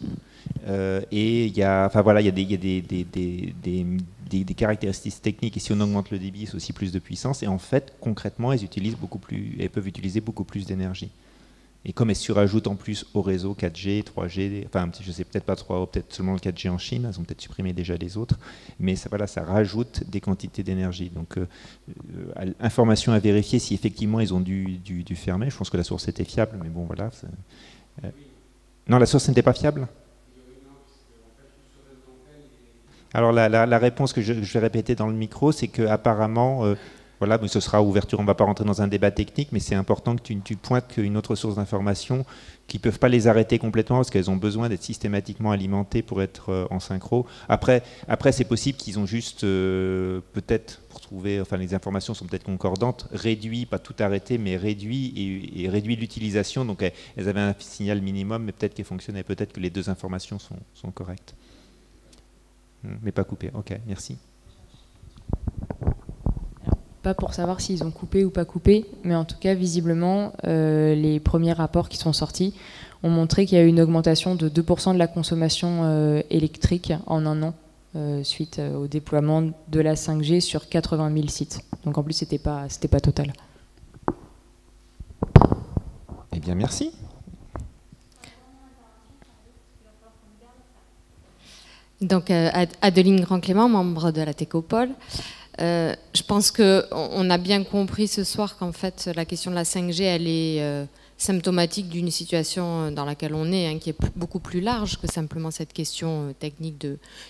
Et il y a des caractéristiques techniques, et si on augmente le débit, c'est aussi plus de puissance. Et en fait, concrètement, elles peuvent utiliser beaucoup plus d'énergie. Et comme elles surajoutent en plus au réseau 4G, 3G, enfin je ne sais peut-être pas 3, peut-être seulement le 4G en Chine, elles ont peut-être supprimé déjà les autres, mais ça rajoute des quantités d'énergie. Donc information à vérifier si effectivement ils ont dû fermer. Je pense que la source était fiable, mais bon voilà. Non, la source n'était pas fiable. Alors la réponse que je vais répéter dans le micro, c'est qu'apparemment... voilà, mais ce sera ouverture, on ne va pas rentrer dans un débat technique, mais c'est important que tu pointes qu'une autre source d'information, qui ne peuvent pas les arrêter complètement, parce qu'elles ont besoin d'être systématiquement alimentées pour être en synchro. Après c'est possible qu'ils ont juste, peut-être, pour trouver, enfin les informations sont peut-être concordantes, réduit, pas tout arrêté, mais réduit et réduit l'utilisation. Donc elles avaient un signal minimum, mais peut-être qu'elles fonctionnaient, peut-être que les deux informations sont correctes. Mais pas coupées. Ok, merci. Pas pour savoir s'ils ont coupé ou pas coupé, mais en tout cas, visiblement, les premiers rapports qui sont sortis ont montré qu'il y a eu une augmentation de 2% de la consommation électrique en un an, suite au déploiement de la 5G sur 80 000 sites. Donc en plus, c'était pas total. Eh bien, merci. Donc, Adeline Grand-Clément, membre de la Técopole. Je pense qu'on a bien compris ce soir qu'en fait la question de la 5G elle est symptomatique d'une situation dans laquelle on est, qui est beaucoup plus large que simplement cette question technique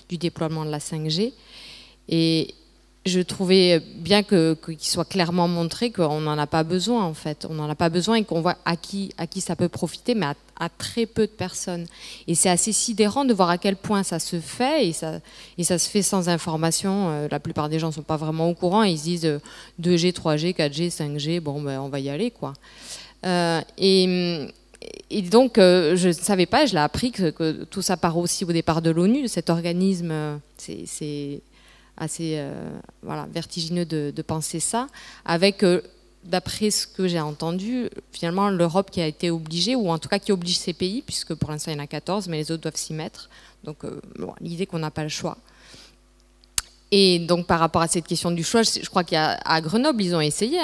du déploiement de la 5G. Et je trouvais bien qu'il soit clairement montré qu'on n'en a pas besoin en fait. On n'en a pas besoin et qu'on voit à qui ça peut profiter, mais à très peu de personnes. Et c'est assez sidérant de voir à quel point ça se fait, et ça se fait sans information. La plupart des gens ne sont pas vraiment au courant, ils se disent 2G, 3G, 4G, 5G, bon ben on va y aller quoi. Et donc je ne savais pas, je l'ai appris que tout ça part aussi au départ de l'ONU, de cet organisme, c'est assez vertigineux de penser ça, avec... d'après ce que j'ai entendu, finalement, l'Europe qui a été obligée, ou en tout cas qui oblige ces pays, puisque pour l'instant il y en a 14, mais les autres doivent s'y mettre. Donc l'idée qu'on n'a pas le choix. Et donc par rapport à cette question du choix, je crois qu'à Grenoble, ils ont essayé,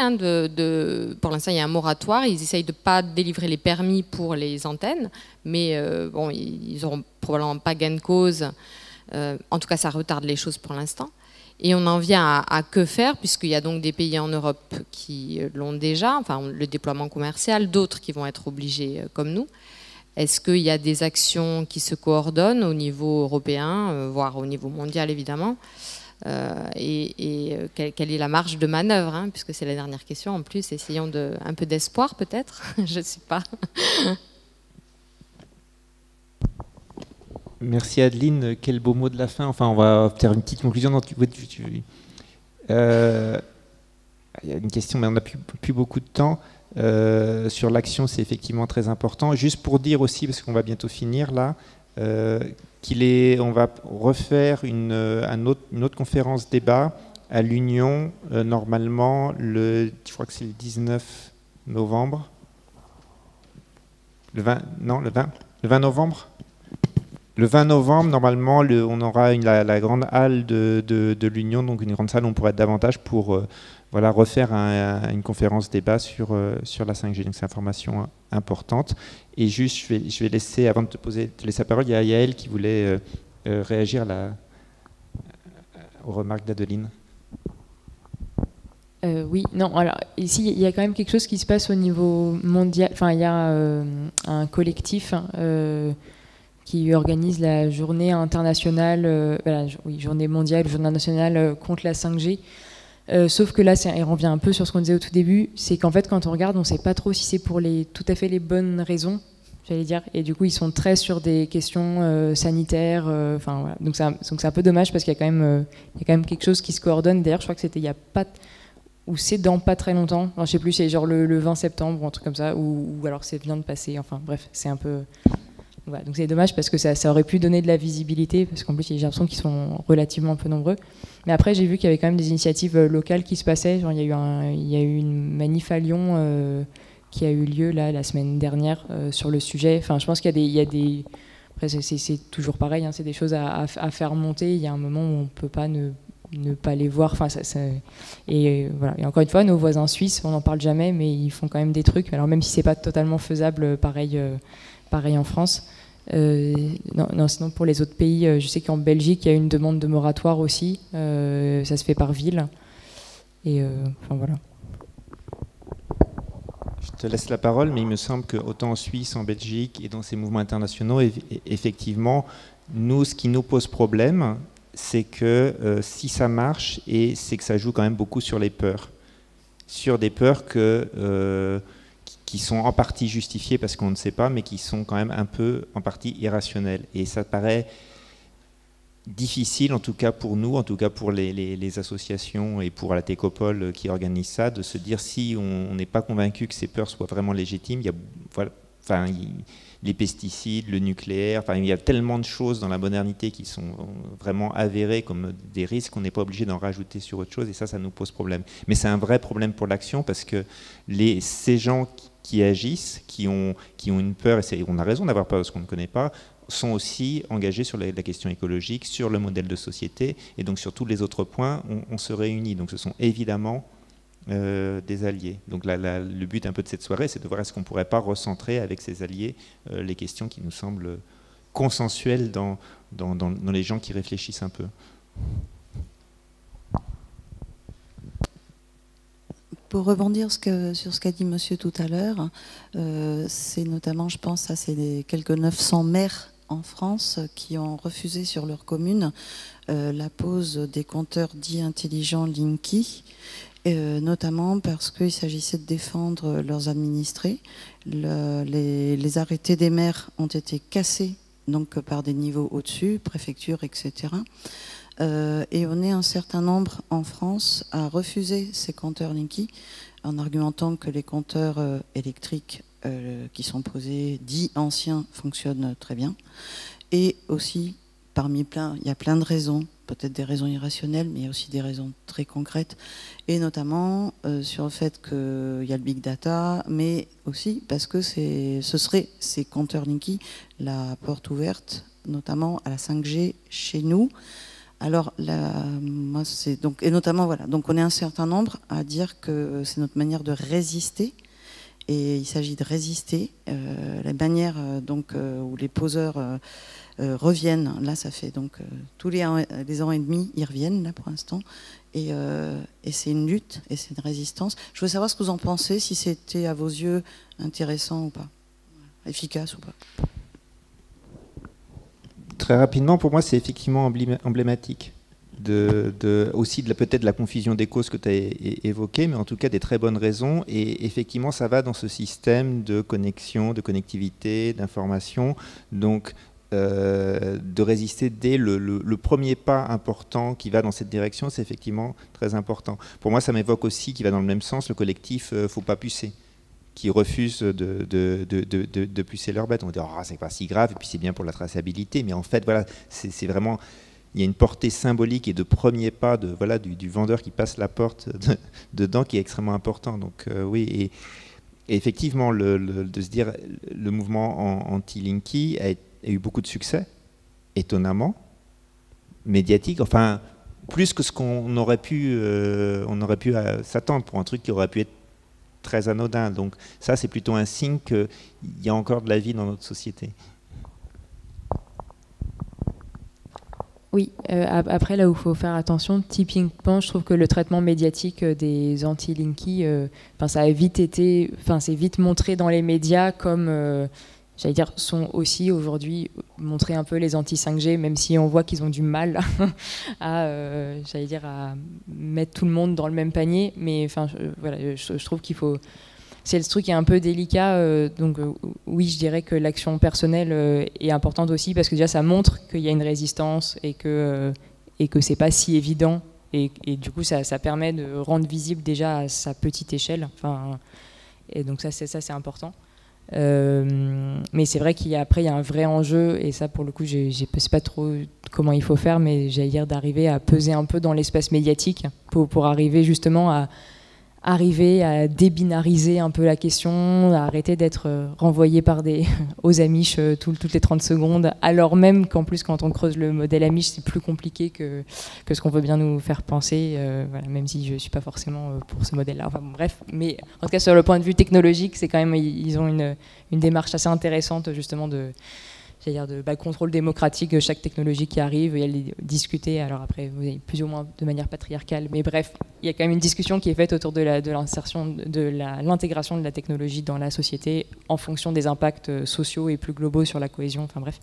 pour l'instant il y a un moratoire, ils essayent de ne pas délivrer les permis pour les antennes, mais bon, ils n'auront probablement pas gain de cause. En tout cas, ça retarde les choses pour l'instant. Et on en vient à que faire, puisqu'il y a donc des pays en Europe qui l'ont déjà, enfin le déploiement commercial, d'autres qui vont être obligés comme nous. Est-ce qu'il y a des actions qui se coordonnent au niveau européen, voire au niveau mondial évidemment, et quelle est la marge de manœuvre, puisque c'est la dernière question en plus, essayons un peu d'espoir peut-être, je ne sais pas. Merci Adeline, quel beau mot de la fin. Enfin, on va faire une petite conclusion. Il y a une question, mais on n'a plus beaucoup de temps. Sur l'action, c'est effectivement très important. Juste pour dire aussi, parce qu'on va bientôt finir là, on va refaire une autre conférence débat à l'Union, normalement, je crois que c'est le 19 novembre. Le 20 novembre. Le 20 novembre, normalement, on aura la grande halle de l'Union, donc une grande salle où on pourrait être davantage pour refaire une conférence débat sur la 5G. Donc c'est une information importante. Et juste, je vais laisser, avant de te laisser la parole, il y a Yael qui voulait réagir aux remarques d'Adeline. Oui, non, alors ici il y a quand même quelque chose qui se passe au niveau mondial. Enfin, il y a un collectif qui organise la journée internationale, journée mondiale, journée nationale contre la 5G, Sauf que là, il revient un peu sur ce qu'on disait au tout début, c'est qu'en fait, quand on regarde, on ne sait pas trop si c'est pour tout à fait les bonnes raisons, j'allais dire. Et du coup, ils sont très sur des questions sanitaires. Voilà. Donc c'est un peu dommage parce qu'il y a quand même quelque chose qui se coordonne. D'ailleurs, je crois que c'était il y a pas... ou c'est dans pas très longtemps. Enfin, je sais plus, c'est genre le 20 septembre ou un truc comme ça, ou alors c'est vient de passer. Enfin bref, c'est un peu... Voilà, donc c'est dommage parce que ça aurait pu donner de la visibilité, parce qu'en plus j'ai l'impression qu'ils sont relativement peu nombreux. Mais après j'ai vu qu'il y avait quand même des initiatives locales qui se passaient. Genre, il y a eu une manif à Lyon qui a eu lieu là, la semaine dernière sur le sujet. Enfin, je pense qu'il y a des... Après c'est toujours pareil, hein, c'est des choses à faire monter. Il y a un moment où on ne peut pas ne pas les voir. Enfin, et voilà. Et encore une fois, nos voisins suisses, on n'en parle jamais, mais ils font quand même des trucs. Alors même si c'est pas totalement faisable, pareil en France. Non, sinon pour les autres pays, je sais qu'en Belgique, il y a une demande de moratoire aussi. Ça se fait par ville. Et enfin voilà. Je te laisse la parole, mais il me semble que autant en Suisse, en Belgique et dans ces mouvements internationaux, effectivement, nous, ce qui nous pose problème, c'est que si ça marche, et c'est que ça joue quand même beaucoup sur les peurs. Sur des peurs qui sont en partie justifiées parce qu'on ne sait pas, mais qui sont quand même un peu en partie irrationnelles. Et ça paraît difficile, en tout cas pour nous, en tout cas pour les associations et pour la Técopole qui organise ça, de se dire si on n'est pas convaincu que ces peurs soient vraiment légitimes. Les pesticides, le nucléaire, il y a tellement de choses dans la modernité qui sont vraiment avérées comme des risques qu'on n'est pas obligé d'en rajouter sur autre chose, et ça nous pose problème. Mais c'est un vrai problème pour l'action, parce que ces gens qui agissent, qui ont une peur, et on a raison d'avoir peur de ce qu'on ne connaît pas, sont aussi engagés sur la question écologique, sur le modèle de société, et donc sur tous les autres points, on se réunit. Donc ce sont évidemment des alliés. Donc le but un peu de cette soirée, c'est de voir est-ce qu'on ne pourrait pas recentrer avec ces alliés les questions qui nous semblent consensuelles dans les gens qui réfléchissent un peu. Pour rebondir sur ce qu'a dit monsieur tout à l'heure, c'est notamment, je pense, à ces quelques 900 maires en France qui ont refusé sur leur commune la pose des compteurs dits intelligents Linky, notamment parce qu'il s'agissait de défendre leurs administrés. Les arrêtés des maires ont été cassés donc, par des niveaux au-dessus, préfecture, etc. Et on est un certain nombre en France à refuser ces compteurs Linky en argumentant que les compteurs électriques qui sont posés, dits anciens, fonctionnent très bien. Et aussi, il y a plein de raisons, peut-être des raisons irrationnelles, mais il y a aussi des raisons très concrètes, et notamment sur le fait qu'il y a le big data, mais aussi parce que ce serait ces compteurs Linky la porte ouverte, notamment à la 5G chez nous. Alors, moi, et notamment, voilà, donc on est un certain nombre à dire que c'est notre manière de résister, et il s'agit de résister. La manière où les poseurs reviennent, là ça fait donc tous les ans et demi, ils reviennent là pour l'instant, et c'est une lutte, et c'est une résistance. Je veux savoir ce que vous en pensez, si c'était à vos yeux intéressant ou pas, efficace ou pas. Très rapidement, pour moi, c'est effectivement emblématique aussi peut-être de la confusion des causes que tu as évoquée, mais en tout cas des très bonnes raisons. Et effectivement, ça va dans ce système de connexion, de connectivité, d'information. Donc, de résister dès le premier pas important qui va dans cette direction, c'est effectivement très important. Pour moi, ça m'évoque aussi, qui va dans le même sens, le collectif Faut pas pucer, qui refusent de pucer leurs bêtes. On va dire, oh, c'est pas si grave, et puis c'est bien pour la traçabilité. Mais en fait, voilà, c'est vraiment... Il y a une portée symbolique et de premier pas du vendeur qui passe la porte dedans qui est extrêmement important. Donc oui, et effectivement, de se dire, le mouvement anti-Linky a eu beaucoup de succès, étonnamment, médiatique, enfin, plus que ce qu'on aurait pu s'attendre pour un truc qui aurait pu être très anodin. Donc ça, c'est plutôt un signe qu'il y a encore de la vie dans notre société. Oui, après, là où il faut faire attention, typiquement, je trouve que le traitement médiatique des anti-Linky, ça a vite été, c'est vite montré dans les médias comme, j'allais dire, sont aussi aujourd'hui montrer un peu les anti-5G, même si on voit qu'ils ont du mal à, j'allais dire, à mettre tout le monde dans le même panier. Mais enfin, voilà, je trouve qu'il faut... C'est le truc qui est un peu délicat, donc oui, je dirais que l'action personnelle est importante aussi, parce que déjà ça montre qu'il y a une résistance et que c'est pas si évident, et du coup ça permet de rendre visible déjà à sa petite échelle, enfin, et donc ça c'est important. Mais c'est vrai qu'après il y a un vrai enjeu, et ça pour le coup je sais pas trop comment il faut faire, mais j'allais dire d'arriver à peser un peu dans l'espace médiatique pour arriver justement à débinariser un peu la question, à arrêter d'être renvoyé aux Amish toutes les 30 secondes, alors même qu'en plus quand on creuse le modèle Amish c'est plus compliqué que ce qu'on veut bien nous faire penser, voilà, même si je ne suis pas forcément pour ce modèle-là. Enfin, bon, bref, mais en tout cas sur le point de vue technologique, c'est quand même, ils ont une démarche assez intéressante justement de contrôle démocratique de chaque technologie qui arrive, et elle est discutée, alors après vous avez plus ou moins de manière patriarcale, mais bref, il y a quand même une discussion qui est faite autour de l'intégration de la technologie dans la société en fonction des impacts sociaux et plus globaux sur la cohésion, enfin bref.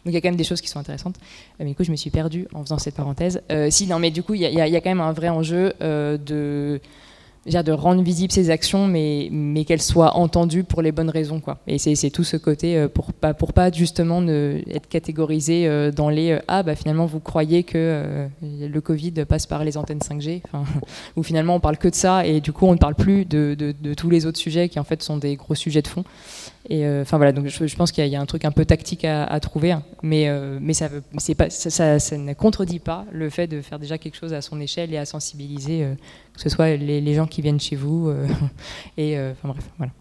Donc il y a quand même des choses qui sont intéressantes. Mais du coup je me suis perdue en faisant cette parenthèse. Non mais du coup il y a quand même un vrai enjeu de rendre visibles ces actions, mais qu'elles soient entendues pour les bonnes raisons, quoi. Et c'est tout ce côté pour pas justement être catégorisé dans les finalement vous croyez que le Covid passe par les antennes 5G, ou finalement on parle que de ça et du coup on ne parle plus de tous les autres sujets qui en fait sont des gros sujets de fond. Et voilà, donc je pense qu'il y a un truc un peu tactique à trouver, mais ça ne contredit pas le fait de faire déjà quelque chose à son échelle et à sensibiliser, que ce soit les gens qui viennent chez vous, et enfin bref, voilà.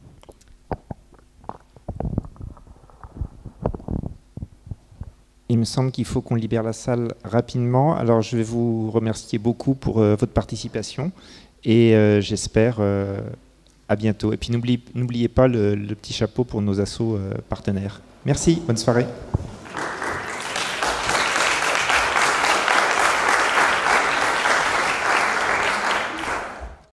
Il me semble qu'il faut qu'on libère la salle rapidement. Alors je vais vous remercier beaucoup pour votre participation, et j'espère à bientôt. Et puis n'oubliez pas le petit chapeau pour nos assos partenaires. Merci, bonne soirée.